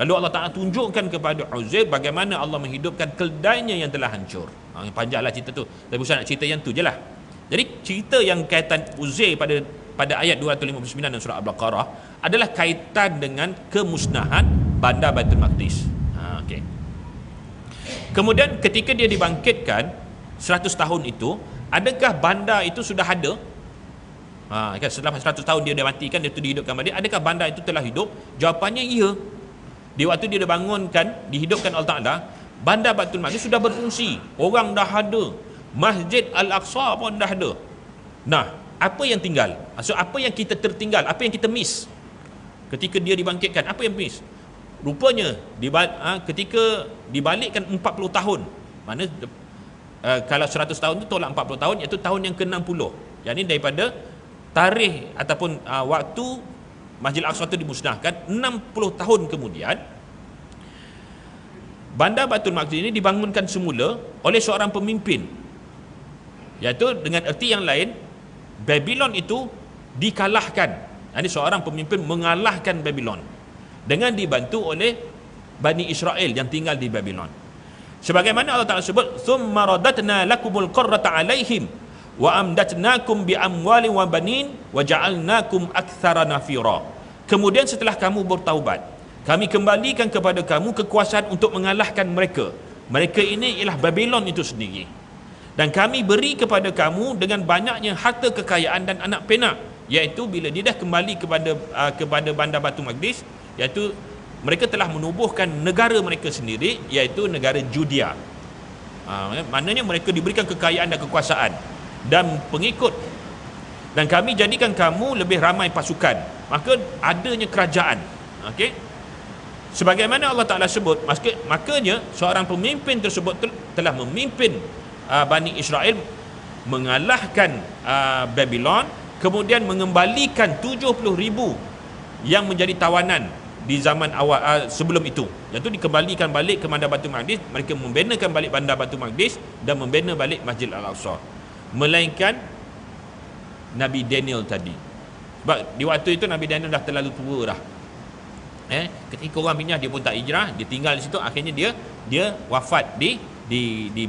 S1: Lalu Allah Ta'ala tunjukkan kepada Uzair bagaimana Allah menghidupkan keldainya yang telah hancur. Panjanglah cerita tu, tapi saya nak cerita yang tu je lah. Jadi cerita yang kaitan Uzair pada ayat 259 dalam surah Al-Baqarah adalah kaitan dengan kemusnahan bandar Baitul Maqdis. Okay. Kemudian ketika dia dibangkitkan 100 tahun itu, adakah bandar itu sudah ada? Kan setelah 100 tahun dia matikan, dia tu dihidupkan balik, adakah bandar itu telah hidup? Jawapannya iya. Di waktu dia dibangunkan, dihidupkan Allah Ta'ala, bandar Baitul Maqdis sudah berfungsi. Orang dah ada, Masjid Al-Aqsa pun dah ada. Nah, apa yang tinggal? Maksud apa yang kita tertinggal, apa yang kita miss ketika dia dibangkitkan? Apa yang miss? Rupanya ketika dibalikkan 40 tahun, mana kalau 100 tahun itu tolak 40 tahun, iaitu tahun yang ke-60. Yang ini daripada tarikh ataupun waktu Masjid Al-Aqsa itu dimusnahkan, 60 tahun kemudian bandar Baitul Maqdis ini dibangunkan semula oleh seorang pemimpin, iaitu dengan erti yang lain Babylon itu dikalahkan. Ini seorang pemimpin mengalahkan Babylon dengan dibantu oleh Bani Israel yang tinggal di Babylon. Sebagaimana Allah Ta'ala sebut, thumma radatna lakumul qarrata alaihim wa amdatnakum bi amwalin wa banin wa ja'alnakum aktsara nafira. Kemudian setelah kamu bertaubat, kami kembalikan kepada kamu kekuasaan untuk mengalahkan mereka. Mereka ini ialah Babylon itu sendiri. Dan kami beri kepada kamu dengan banyaknya harta kekayaan dan anak penak, iaitu bila dia dah kembali kepada bandar Baitul Maqdis, iaitu mereka telah menubuhkan negara mereka sendiri, iaitu negara Judea. Maknanya mereka diberikan kekayaan dan kekuasaan dan pengikut, dan kami jadikan kamu lebih ramai pasukan, maka adanya kerajaan. Okey, sebagaimana Allah Ta'ala sebut, makanya seorang pemimpin tersebut telah memimpin Bani Israel mengalahkan Babylon, kemudian mengembalikan 70,000 yang menjadi tawanan di zaman awal sebelum itu, iaitu dikembalikan balik ke bandar Baitul Maqdis. Mereka membenakan balik bandar Baitul Maqdis dan membina balik Masjid Al-Aqsa, melainkan Nabi Daniel tadi. Sebab di waktu itu Nabi Daniel dah terlalu tua dah. Ketika orang pindah, dia pun tak hijrah, dia tinggal di situ, akhirnya dia wafat di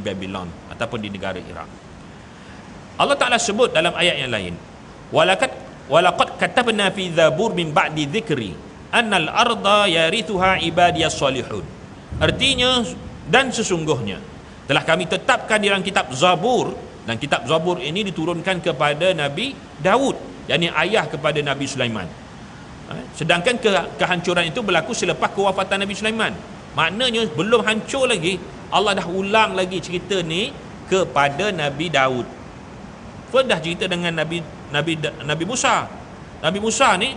S1: Babylon ataupun di negara Iraq. Allah Ta'ala sebut dalam ayat yang lain, walaqad katabna fi Zabur min ba'di dzikri annal arda yarithuha ibadiyas salihun. Artinya, dan sesungguhnya telah kami tetapkan dalam kitab Zabur, dan kitab Zabur ini diturunkan kepada Nabi Daud, yakni ayah kepada Nabi Sulaiman. Sedangkan kehancuran itu berlaku selepas kewafatan Nabi Sulaiman. Maknanya belum hancur lagi, Allah dah ulang lagi cerita ni kepada Nabi Daud. Dah cerita dengan Nabi Musa. Nabi Musa ni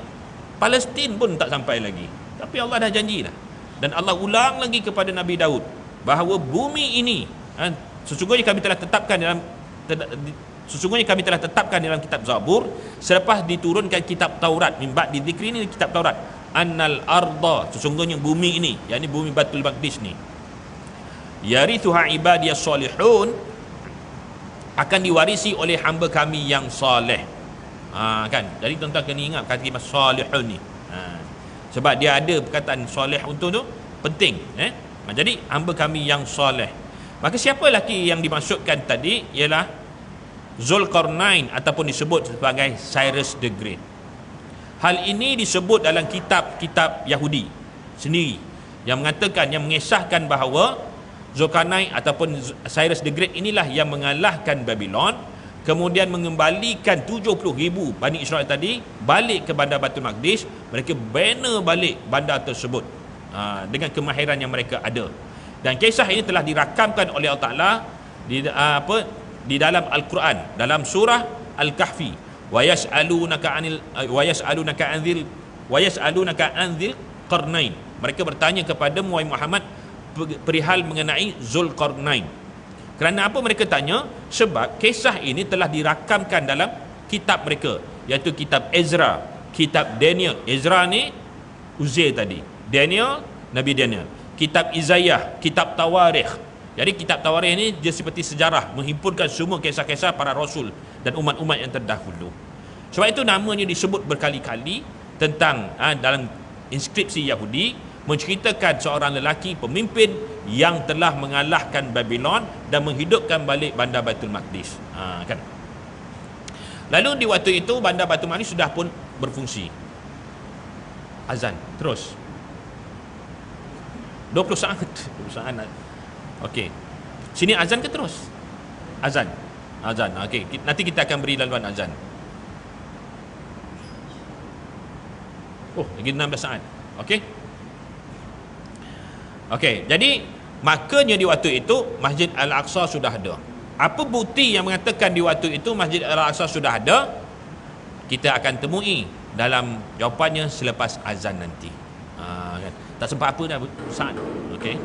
S1: Palestin pun tak sampai lagi, tapi Allah dah janji dah. Dan Allah ulang lagi kepada Nabi Daud bahawa bumi ini, sesungguhnya kami telah tetapkan dalam kitab Zabur selepas diturunkan kitab Taurat. Min ba'di dzikri ini kitab Taurat, annal arda, sesungguhnya bumi ini, yakni bumi Baitul Maqdis ni, yarithuha ibadiyas salihun, akan diwarisi oleh hamba kami yang soleh. Kan, jadi tuan-tuan kena ingat kata salihun ni, sebab dia ada perkataan soleh untuk tu penting. Jadi hamba kami yang soleh. Maka siapa lelaki yang dimaksudkan tadi ialah Zulkarnain ataupun disebut sebagai Cyrus the Great. Hal ini disebut dalam kitab-kitab Yahudi sendiri yang mengatakan, yang mengesahkan bahawa Zulkarnain ataupun Cyrus the Great inilah yang mengalahkan Babylon, kemudian mengembalikan 70,000 Bani Israel tadi balik ke bandar Baitul Maqdis, mereka bina balik bandar tersebut dengan kemahiran yang mereka ada. Dan kisah ini telah dirakamkan oleh Allah Taala di dalam Al-Quran, dalam surah Al-Kahfi. Wa yas'alunaka anzil qarnain. Mereka bertanya kepada Muhammad perihal mengenai Zulqarnain. Kerana apa mereka tanya? Sebab kisah ini telah dirakamkan dalam kitab mereka, iaitu kitab Ezra, kitab Daniel. Ezra ni Uzair tadi, Daniel Nabi Daniel, kitab Izayah, kitab Tawarikh. Jadi kitab Tawarikh ni dia seperti sejarah, menghimpunkan semua kisah-kisah para rasul dan umat-umat yang terdahulu. Sebab itu namanya disebut berkali-kali tentang dalam inskripsi Yahudi, menceritakan seorang lelaki pemimpin yang telah mengalahkan Babylon dan menghidupkan balik bandar Baitul Maqdis. Kan? Lalu di waktu itu bandar Baitul Maqdis sudah pun berfungsi. Azan terus 20 saat. Okey. Sini azan ke terus? Azan. Okey, nanti kita akan beri laluan azan. Oh, lagi 16 saat. Okey. Okey, jadi makanya di waktu itu Masjid Al-Aqsa sudah ada. Apa bukti yang mengatakan di waktu itu Masjid Al-Aqsa sudah ada? Kita akan temui dalam jawapannya selepas azan nanti. Kan? Tak sempat apa dah saat. Okey.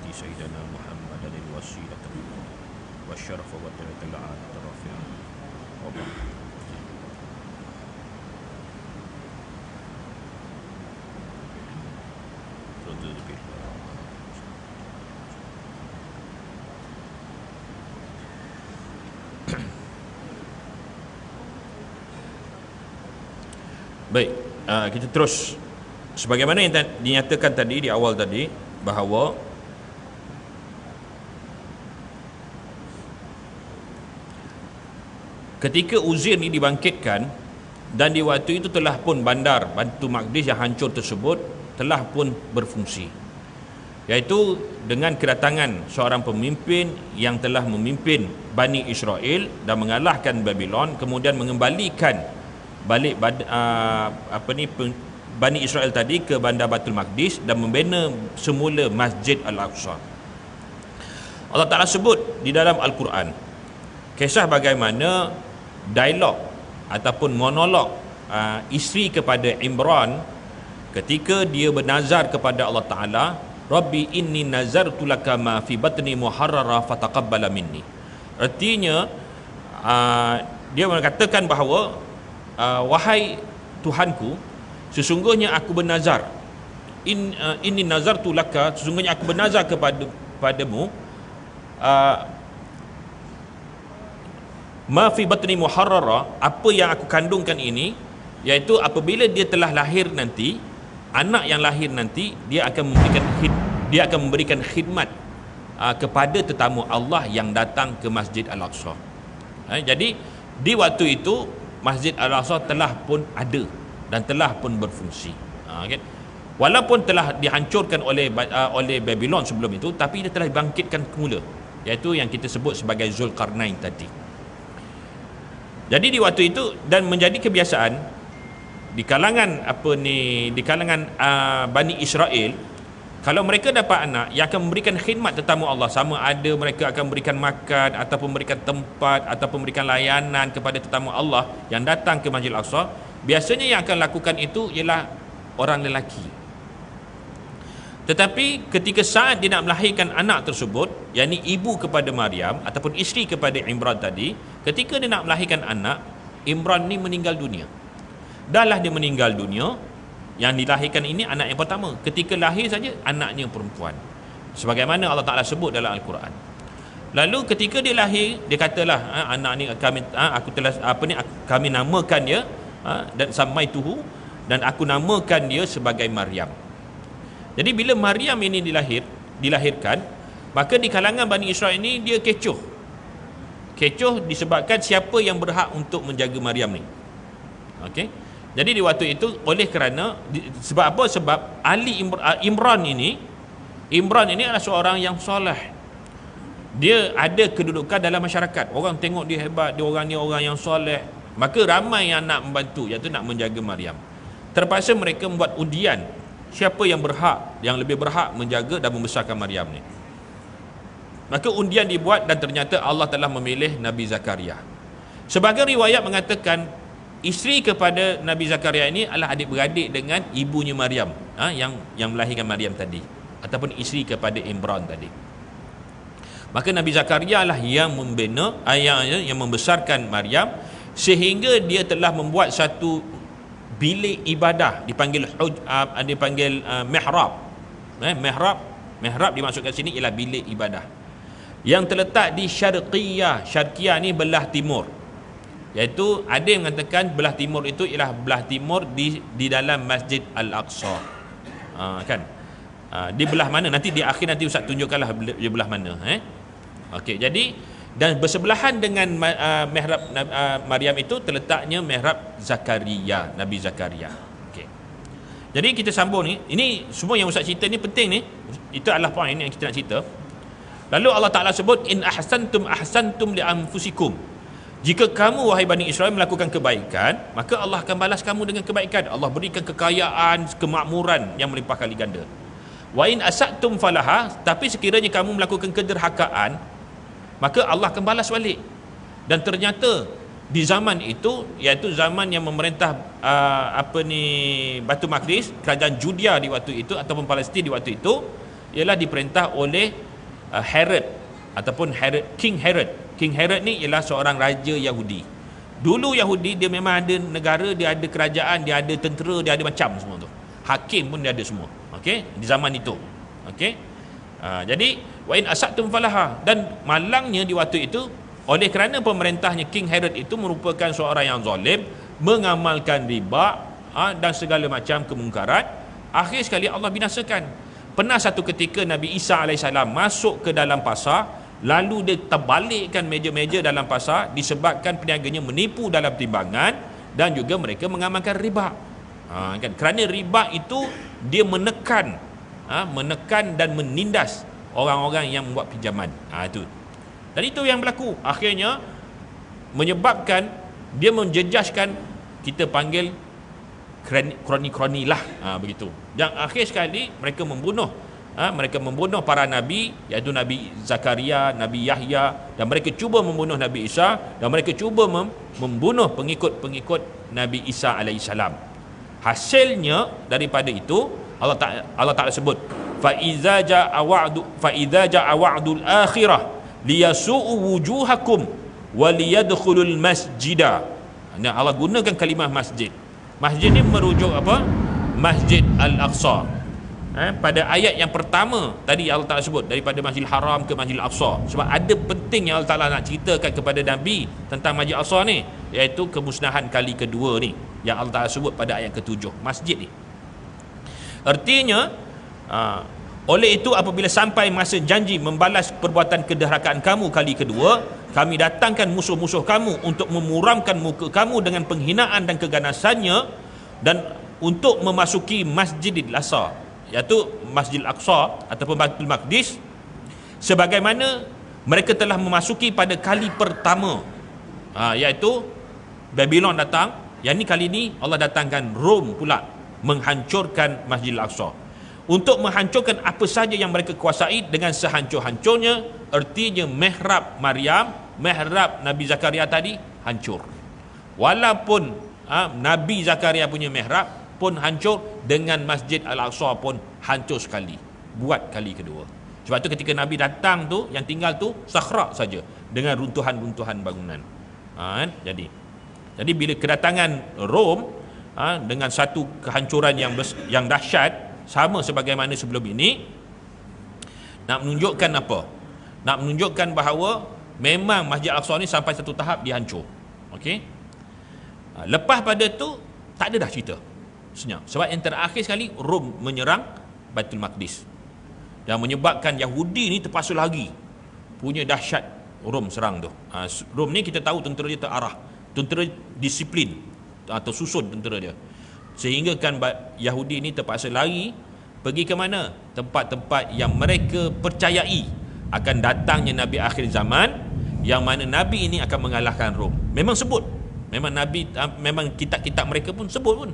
S1: nu'ti sayyidana Muhammadan al-wasilata wa syarafa wa ta'ala al-rafi'a wa ba'd. Baik, kita terus. Sebagaimana yang dinyatakan tadi di awal tadi, bahawa ketika Uzair ni dibangkitkan, dan di waktu itu telah pun bandar Baitul Maqdis yang hancur tersebut telah pun berfungsi, iaitu dengan kedatangan seorang pemimpin yang telah memimpin Bani Israel dan mengalahkan Babylon, kemudian mengembalikan balik Bani Israel tadi ke bandar Baitul Maqdis dan membina semula Masjid Al-Aqsa. Allah Ta'ala sebut di dalam Al-Quran kisah bagaimana dialog ataupun monolog isteri kepada Imran ketika dia bernazar kepada Allah Ta'ala, Rabbi inni nazartu laka ma fi batni muharrara fataqabbala minni. Artinya dia mengatakan bahawa wahai Tuhanku, sesungguhnya aku bernazar, inni nazartu laka, sesungguhnya aku bernazar kepadamu ma fi batni muharrara, apa yang aku kandungkan ini, iaitu apabila dia telah lahir nanti, anak yang lahir nanti, dia akan memberikan khidmat kepada tetamu Allah yang datang ke Masjid Al-Aqsa. Jadi di waktu itu Masjid Al-Aqsa telah pun ada dan telah pun berfungsi. Okay? Walaupun telah dihancurkan oleh Babylon sebelum itu, tapi dia telah dibangkitkan semula, iaitu yang kita sebut sebagai Zulkarnain tadi. Jadi di waktu itu, dan menjadi kebiasaan di kalangan Bani Israel, kalau mereka dapat anak yang akan memberikan khidmat tetamu Allah, sama ada mereka akan memberikan makan ataupun memberikan tempat ataupun memberikan layanan kepada tetamu Allah yang datang ke Masjid Al-Aqsa, biasanya yang akan lakukan itu ialah orang lelaki. Tetapi ketika saat dia nak melahirkan anak tersebut, yakni ibu kepada Maryam ataupun isteri kepada Imran tadi, ketika dia nak melahirkan anak, Imran ni meninggal dunia. Dahlah dia meninggal dunia, yang dilahirkan ini anak yang pertama. Ketika lahir saja anaknya perempuan, sebagaimana Allah Ta'ala sebut dalam Al-Quran. Lalu ketika dia lahir, dia katalah, anak ni kami namakan dia, dan samaituhu, dan aku namakan dia sebagai Maryam. Jadi bila Maryam ini dilahirkan, maka di kalangan Bani Israel ini dia kecoh disebabkan siapa yang berhak untuk menjaga Maryam ni. Okey. Jadi di waktu itu, oleh kerana sebab apa? Sebab Imran ini adalah seorang yang soleh. Dia ada kedudukan dalam masyarakat. Orang tengok dia hebat, dia orang yang soleh. Maka ramai yang nak membantu, iaitu nak menjaga Maryam. Terpaksa mereka membuat undian, siapa yang lebih berhak menjaga dan membesarkan Maryam ni. Maka undian dibuat dan ternyata Allah telah memilih Nabi Zakaria. Sebagai riwayat mengatakan, isteri kepada Nabi Zakaria ini adalah adik-beradik dengan ibunya Maryam, yang melahirkan Maryam tadi, ataupun isteri kepada Imran tadi. Maka Nabi Zakaria lah yang membina, yang membesarkan Maryam, sehingga dia telah membuat satu bilik ibadah, dipanggil mihrab. Mihrab dimaksudkan sini ialah bilik ibadah yang terletak di Syarqiyah. Syarqiyah ni belah timur, iaitu ada yang mengatakan belah timur itu ialah belah timur di dalam Masjid Al-Aqsa. Di belah mana? Nanti di akhir nanti Ustaz tunjukkanlah di belah mana. Okey, jadi dan bersebelahan dengan mihrab Maryam itu terletaknya mihrab Zakaria, Nabi Zakaria. Okey. Jadi kita sambung ni. Ini semua yang Ustaz cerita ni penting ni. Itu adalah poin yang kita nak cerita. Lalu Allah Ta'ala sebut, in ahsantum li anfusikum. Jika kamu wahai Bani Israel melakukan kebaikan, maka Allah akan balas kamu dengan kebaikan. Allah berikan kekayaan, kemakmuran yang melimpah kali ganda. Wa in asatum falaha, tapi sekiranya kamu melakukan kederhakaan, maka Allah akan balas balik. Dan ternyata di zaman itu, iaitu zaman yang memerintah Baitul Maqdis, kerajaan Judea di waktu itu ataupun Palestin di waktu itu, ialah diperintah oleh Herod ataupun King Herod. King Herod ni ialah seorang raja Yahudi. Dulu Yahudi dia memang ada negara, dia ada kerajaan, dia ada tentera, dia ada macam semua tu. Hakim pun dia ada semua. Okey, di zaman itu. Okey. Jadi wa in asatum falaha, dan malangnya di waktu itu oleh kerana pemerintahnya King Herod itu merupakan seorang yang zalim, mengamalkan riba dan segala macam kemungkaran, akhir sekali Allah binasakan. Pernah satu ketika Nabi Isa AS masuk ke dalam pasar, lalu dia terbalikkan meja-meja dalam pasar disebabkan peniaganya menipu dalam timbangan dan juga mereka mengamalkan riba. Kan? Kerana riba itu dia menekan dan menindas orang-orang yang membuat pinjaman. Itu. Dan itu yang berlaku. Akhirnya menyebabkan dia menjejaskan, kita panggil kroni-kroni lah, begitu. Dan akhir sekali mereka membunuh para nabi, iaitu Nabi Zakaria, Nabi Yahya, dan mereka cuba membunuh Nabi Isa, dan mereka cuba membunuh pengikut-pengikut Nabi Isa alaihissalam. Hasilnya daripada itu Allah Ta'ala sebut fa iza ja'a wa'dul akhirah liyasu'u wujuhakum wa liyadkhulul masjidah. Allah gunakan kalimah masjid. Masjid ni merujuk apa? Masjid Al-Aqsa. Pada ayat yang pertama tadi Allah Ta'ala sebut daripada Masjidil Haram ke Masjidil Aqsa, sebab ada penting yang Allah Ta'ala nak ceritakan kepada Nabi tentang Masjid Aqsa ni, iaitu kemusnahan kali kedua ni yang Allah Ta'ala sebut pada ayat ke-7, masjid ni. Artinya oleh itu apabila sampai masa janji membalas perbuatan kedurhakaan kamu kali kedua, kami datangkan musuh-musuh kamu untuk memuramkan muka kamu dengan penghinaan dan keganasannya, dan untuk memasuki Masjidil Aqsa, iaitu Masjidil Aqsa ataupun Baitul Maqdis, sebagaimana mereka telah memasuki pada kali pertama, iaitu Babylon datang. Yang ni kali ni Allah datangkan Rom pula menghancurkan Masjidil Aqsa, untuk menghancurkan apa saja yang mereka kuasai dengan sehancur-hancurnya. Artinya mihrab Maryam, mihrab Nabi Zakaria tadi hancur. Walaupun Nabi Zakaria punya mihrab pun hancur, dengan Masjid Al-Aqsa pun hancur sekali, buat kali kedua. Sebab tu ketika Nabi datang tu, yang tinggal tu sakhra saja dengan runtuhan-runtuhan bangunan. Jadi bila kedatangan Rom dengan satu kehancuran yang dahsyat, sama sebagaimana sebelum ini, nak menunjukkan apa? Nak menunjukkan bahawa memang Masjid Al-Aqsa ni sampai satu tahap dia hancur. Okey. Lepas pada tu tak ada dah cerita. Senyap. Sebab yang terakhir sekali Rom menyerang Baitul Maqdis, dan menyebabkan Yahudi ni terpaksa lagi punya dahsyat. Rom serang tu. Rom ni kita tahu tentera dia terarah, tentera disiplin atau susun tentera dia, sehingga kan Yahudi ni terpaksa lari pergi ke mana? Tempat-tempat yang mereka percayai akan datangnya Nabi akhir zaman, yang mana Nabi ini akan mengalahkan Rom. Memang sebut, memang Nabi, memang kitab-kitab mereka pun sebut pun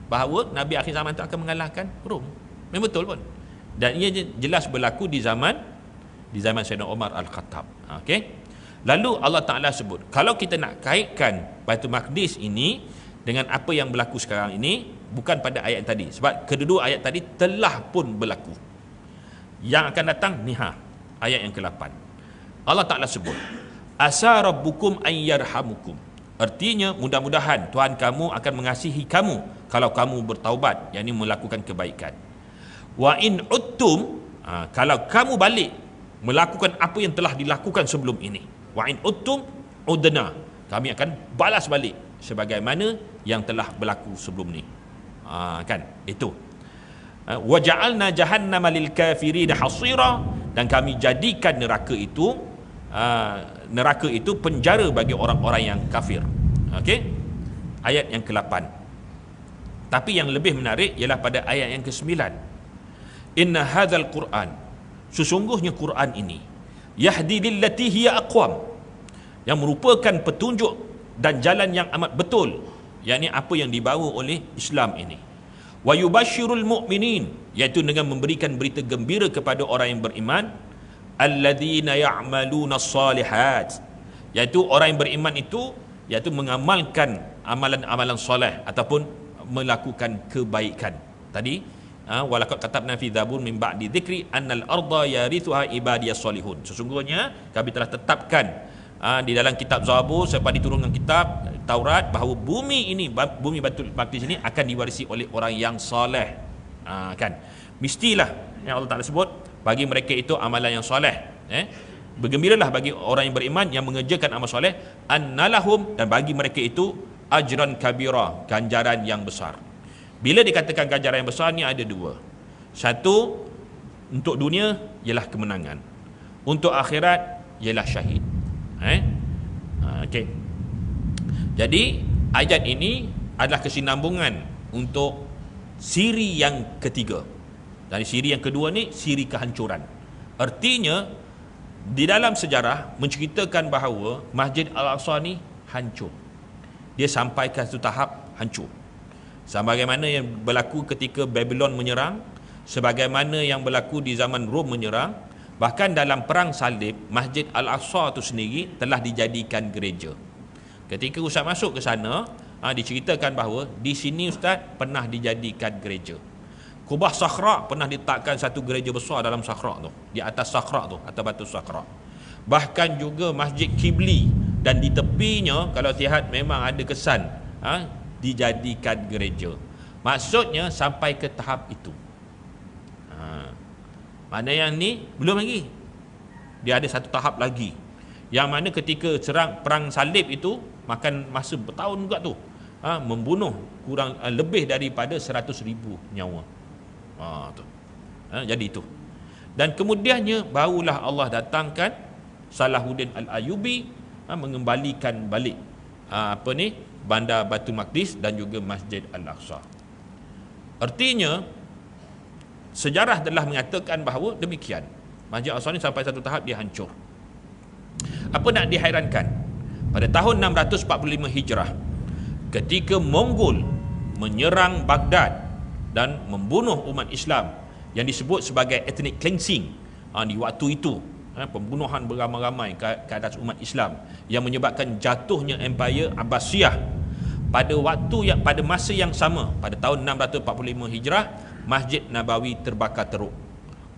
S1: bahawa Nabi akhir zaman itu akan mengalahkan Rom. Memang betul pun. Dan ia jelas berlaku di zaman Sayyidina Umar Al-Khattab. Okey. Lalu Allah Ta'ala sebut, kalau kita nak kaitkan Baitul Maqdis ini dengan apa yang berlaku sekarang ini, bukan pada ayat tadi, sebab kedua ayat tadi telah pun berlaku. Yang akan datang niha, ayat yang ke-8. Allah Ta'ala sebut, asa rabbukum an yarhamukum. Artinya mudah-mudahan Tuhan kamu akan mengasihi kamu kalau kamu bertaubat, yakni melakukan kebaikan. Wa in uttum, kalau kamu balik melakukan apa yang telah dilakukan sebelum ini. Wa in uttum udna, kami akan balas balik sebagaimana yang telah berlaku sebelum ni. Kan itu. Wa ja'alna jahannama lil kafirin hasira, dan kami jadikan neraka itu penjara bagi orang-orang yang kafir. Okey. Ayat yang ke-8. Tapi yang lebih menarik ialah pada ayat yang ke-9. Inna hadzal Qur'an, sesungguhnya Quran ini, yahdi lillati hiya aqwam, yang merupakan petunjuk dan jalan yang amat betul, yakni apa yang dibawa oleh Islam ini. Wa yubasyirul mu'minin, iaitu dengan memberikan berita gembira kepada orang yang beriman, alladzina ya'maluna as-salihat, iaitu orang yang beriman itu iaitu mengamalkan amalan-amalan soleh ataupun melakukan kebaikan. Tadi walaqad katabna fi zabur min ba'di dzikri annal arda yarithuha ibadiyas solihun. Sesungguhnya kami telah tetapkan di dalam kitab Zabur selepas diturunkan kitab Taurat bahawa bumi ini, bumi Baitul Maqdis ini akan diwarisi oleh orang yang soleh. Kan mestilah yang Allah Taala sebut bagi mereka itu amalan yang soleh. Bergembiralah bagi orang yang beriman yang mengerjakan amal soleh, annalahum, dan bagi mereka itu ajran kabira, ganjaran yang besar. Bila dikatakan ganjaran yang besar ni ada dua. Satu, untuk dunia ialah kemenangan, untuk akhirat ialah syahid. Okey. Jadi ayat ini adalah kesinambungan untuk siri yang ketiga. Dari siri yang kedua ni siri kehancuran. Artinya di dalam sejarah menceritakan bahawa Masjid Al-Aqsa ni hancur. Dia sampai ke satu tahap hancur. Sebagaimana yang berlaku ketika Babylon menyerang, sebagaimana yang berlaku di zaman Rom menyerang, bahkan dalam perang salib, Masjid Al-Aqsa itu sendiri telah dijadikan gereja. Ketika Ustaz masuk ke sana, diceritakan bahawa di sini Ustaz pernah dijadikan gereja. Kubah Sakhra pernah diletakkan satu gereja besar dalam Sakhra tu, di atas Sakhra tu, atas batu Sakhra. Bahkan juga Masjid Qibli, dan di tepinya kalau lihat memang ada kesan dijadikan gereja. Maksudnya sampai ke tahap itu. Mana yang ni belum lagi. Dia ada satu tahap lagi. Yang mana ketika serang perang salib itu makan masa bertahun juga tu. Membunuh kurang lebih daripada 100,000 nyawa. Jadi itu. Dan kemudiannya barulah Allah datangkan Salahuddin Al-Ayyubi mengembalikan balik bandar Baitul Maqdis dan juga Masjid Al-Aqsa. Artinya sejarah telah mengatakan bahawa demikian. Masjid Al-Aqsa ni sampai satu tahap dia hancur. Apa nak dihairankan? Pada tahun 645 Hijrah, ketika Mongol menyerang Baghdad dan membunuh umat Islam yang disebut sebagai ethnic cleansing di waktu itu, pembunuhan beramai-ramai ke atas umat Islam yang menyebabkan jatuhnya Empire Abbasiyah. Pada masa yang sama, pada tahun 645 Hijrah, Masjid Nabawi terbakar teruk.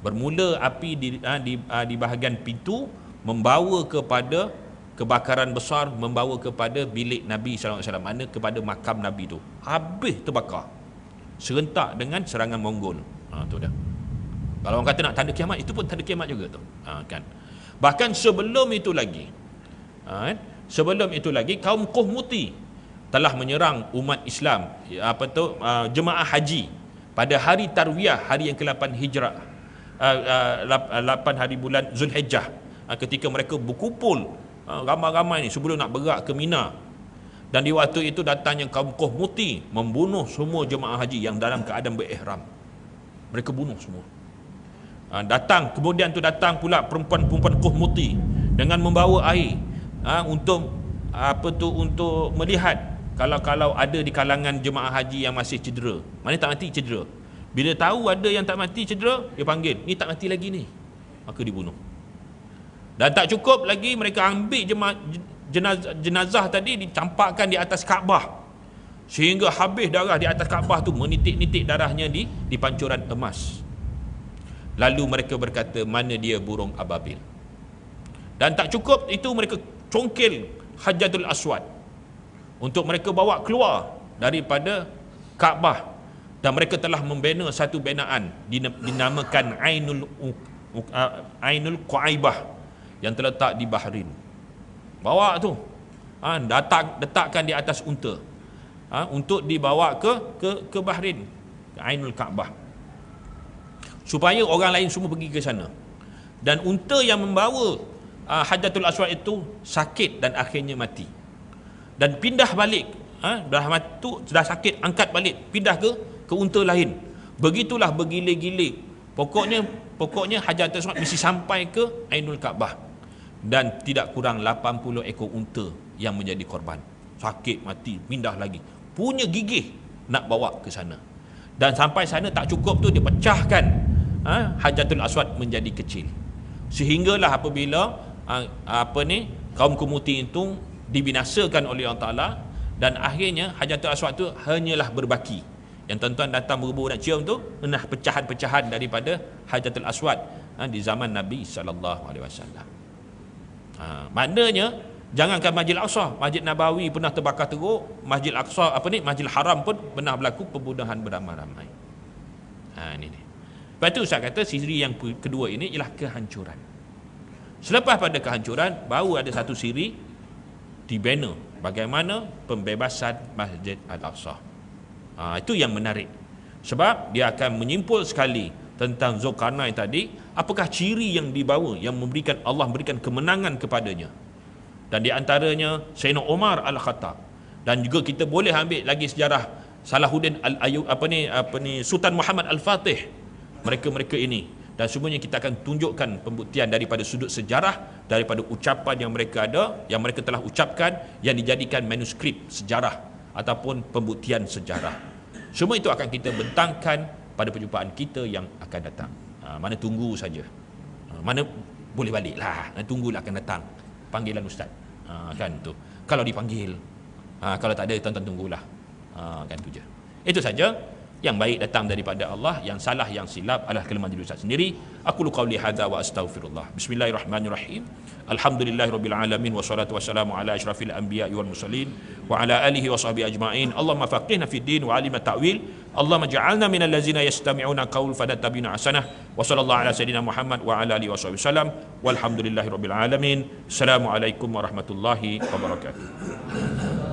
S1: Bermula api di bahagian pintu membawa kepada kebakaran besar, membawa kepada bilik Nabi SAW, mana kepada makam Nabi tu. Habis terbakar. Serentak dengan serangan Mongol. Tu dah. Kalau orang kata nak tanda kiamat, itu pun tanda kiamat juga tu. Kan. Bahkan sebelum itu lagi, kaum Qahmuti telah menyerang umat Islam, jemaah haji pada hari Tarwiyah, hari yang ke-8 Hijrah, 8 hari bulan Zulhijjah, ketika mereka berkumpul ramai-ramai ni sebelum nak bergerak ke Mina. Dan di waktu itu datangnya kaum Qahmuti membunuh semua jemaah haji yang dalam keadaan berihram. Mereka bunuh semua. Kemudian datang pula perempuan-perempuan Qahmuti dengan membawa air untuk melihat kalau ada di kalangan jemaah haji yang masih cedera. Mana tak mati, cedera. Bila tahu ada yang tak mati, cedera, dia panggil, ni tak mati lagi ni, maka dibunuh. Dan tak cukup lagi, mereka ambil jenazah tadi, dicampakkan di atas Kaabah sehingga habis darah di atas Kaabah tu, menitik-nitik darahnya di pancuran emas. Lalu mereka berkata, mana dia burung ababil. Dan tak cukup itu, mereka congkil Hajarul Aswad untuk mereka bawa keluar daripada Kaabah. Dan mereka telah membina satu binaan dinamakan Ainul Quaibah yang terletak di Bahrain. Bawa tu, letakkan di atas unta, untuk dibawa ke Bahrain, ke Ainul Kaabah, supaya orang lain semua pergi ke sana. Dan unta yang membawa Hajarul Aswad itu sakit dan akhirnya mati. Dan pindah balik, dah sakit, angkat balik, pindah ke unta lain. Begitulah bergilir-gilir. Pokoknya Hajarul Aswad mesti sampai ke Ainul Kaabah. Dan tidak kurang 80 ekor unta yang menjadi korban. Sakit, mati, pindah lagi. Punya gigih nak bawa ke sana. Dan sampai sana tak cukup tu, dia pecahkan Hajarul Aswad menjadi kecil. Sehinggalah apabila kaum Qahmuti itu dibinasakan oleh Allah Ta'ala, dan akhirnya Hajarul Aswad tu hanyalah berbaki Yang tuan-tuan datang berburu nak cium tu, pecahan-pecahan daripada Hajarul Aswad di zaman Nabi SAW. Maknanya jangankan Masjid Al-Aqsa, Masjid Nabawi pernah terbakar teruk, Masjid Al-Aqsa Masjid Haram pun pernah berlaku pembunuhan beramai-ramai. Ini ni. Lepas tu saya kata siri yang kedua ini ialah kehancuran. Selepas pada kehancuran, baru ada satu siri dibina bagaimana pembebasan Masjid Al-Aqsa. Itu yang menarik. Sebab dia akan menyimpul sekali tentang Zulkarnain tadi, apakah ciri yang dibawa yang memberikan Allah memberikan kemenangan kepadanya. Dan di antaranya Sayyidina Umar Al-Khattab. Dan juga kita boleh ambil lagi sejarah Salahuddin Al-Ayyub Sultan Muhammad Al-Fatih. Mereka-mereka ini, dan semuanya kita akan tunjukkan pembuktian daripada sudut sejarah, daripada ucapan yang mereka ada, yang mereka telah ucapkan, yang dijadikan manuskrip sejarah ataupun pembuktian sejarah. Semua itu akan kita bentangkan pada perjumpaan kita yang akan datang. Mana tunggu saja. Mana boleh baliklah. Tunggulah akan datang panggilan ustaz. Kan tu. Kalau dipanggil. Kalau tak ada, tuan-tuan tunggulah. Kan tu je. Itu saja. Yang baik datang daripada Allah, yang salah, yang silap adalah kelemahan diri ustaz sendiri. Aku qauli hadza wa astaghfirullah. Bismillahirrahmanirrahim. Alhamdulillahirabbil alamin wassalatu wassalamu ala asyrafil anbiya'i wal mursalin wa ala alihi wa sahbihi ajma'in. Allahumma faqihna fid din wa 'allimna ta'wil. Allahumma ja'alna minal ladzina yastami'una qaul fadattabi'una ahsanah. Wa sallallahu ala sayidina Muhammad wa ala alihi wa sahbihi wasallam. Walhamdulillahirabbil alamin. Assalamualaikum warahmatullahi wabarakatuh.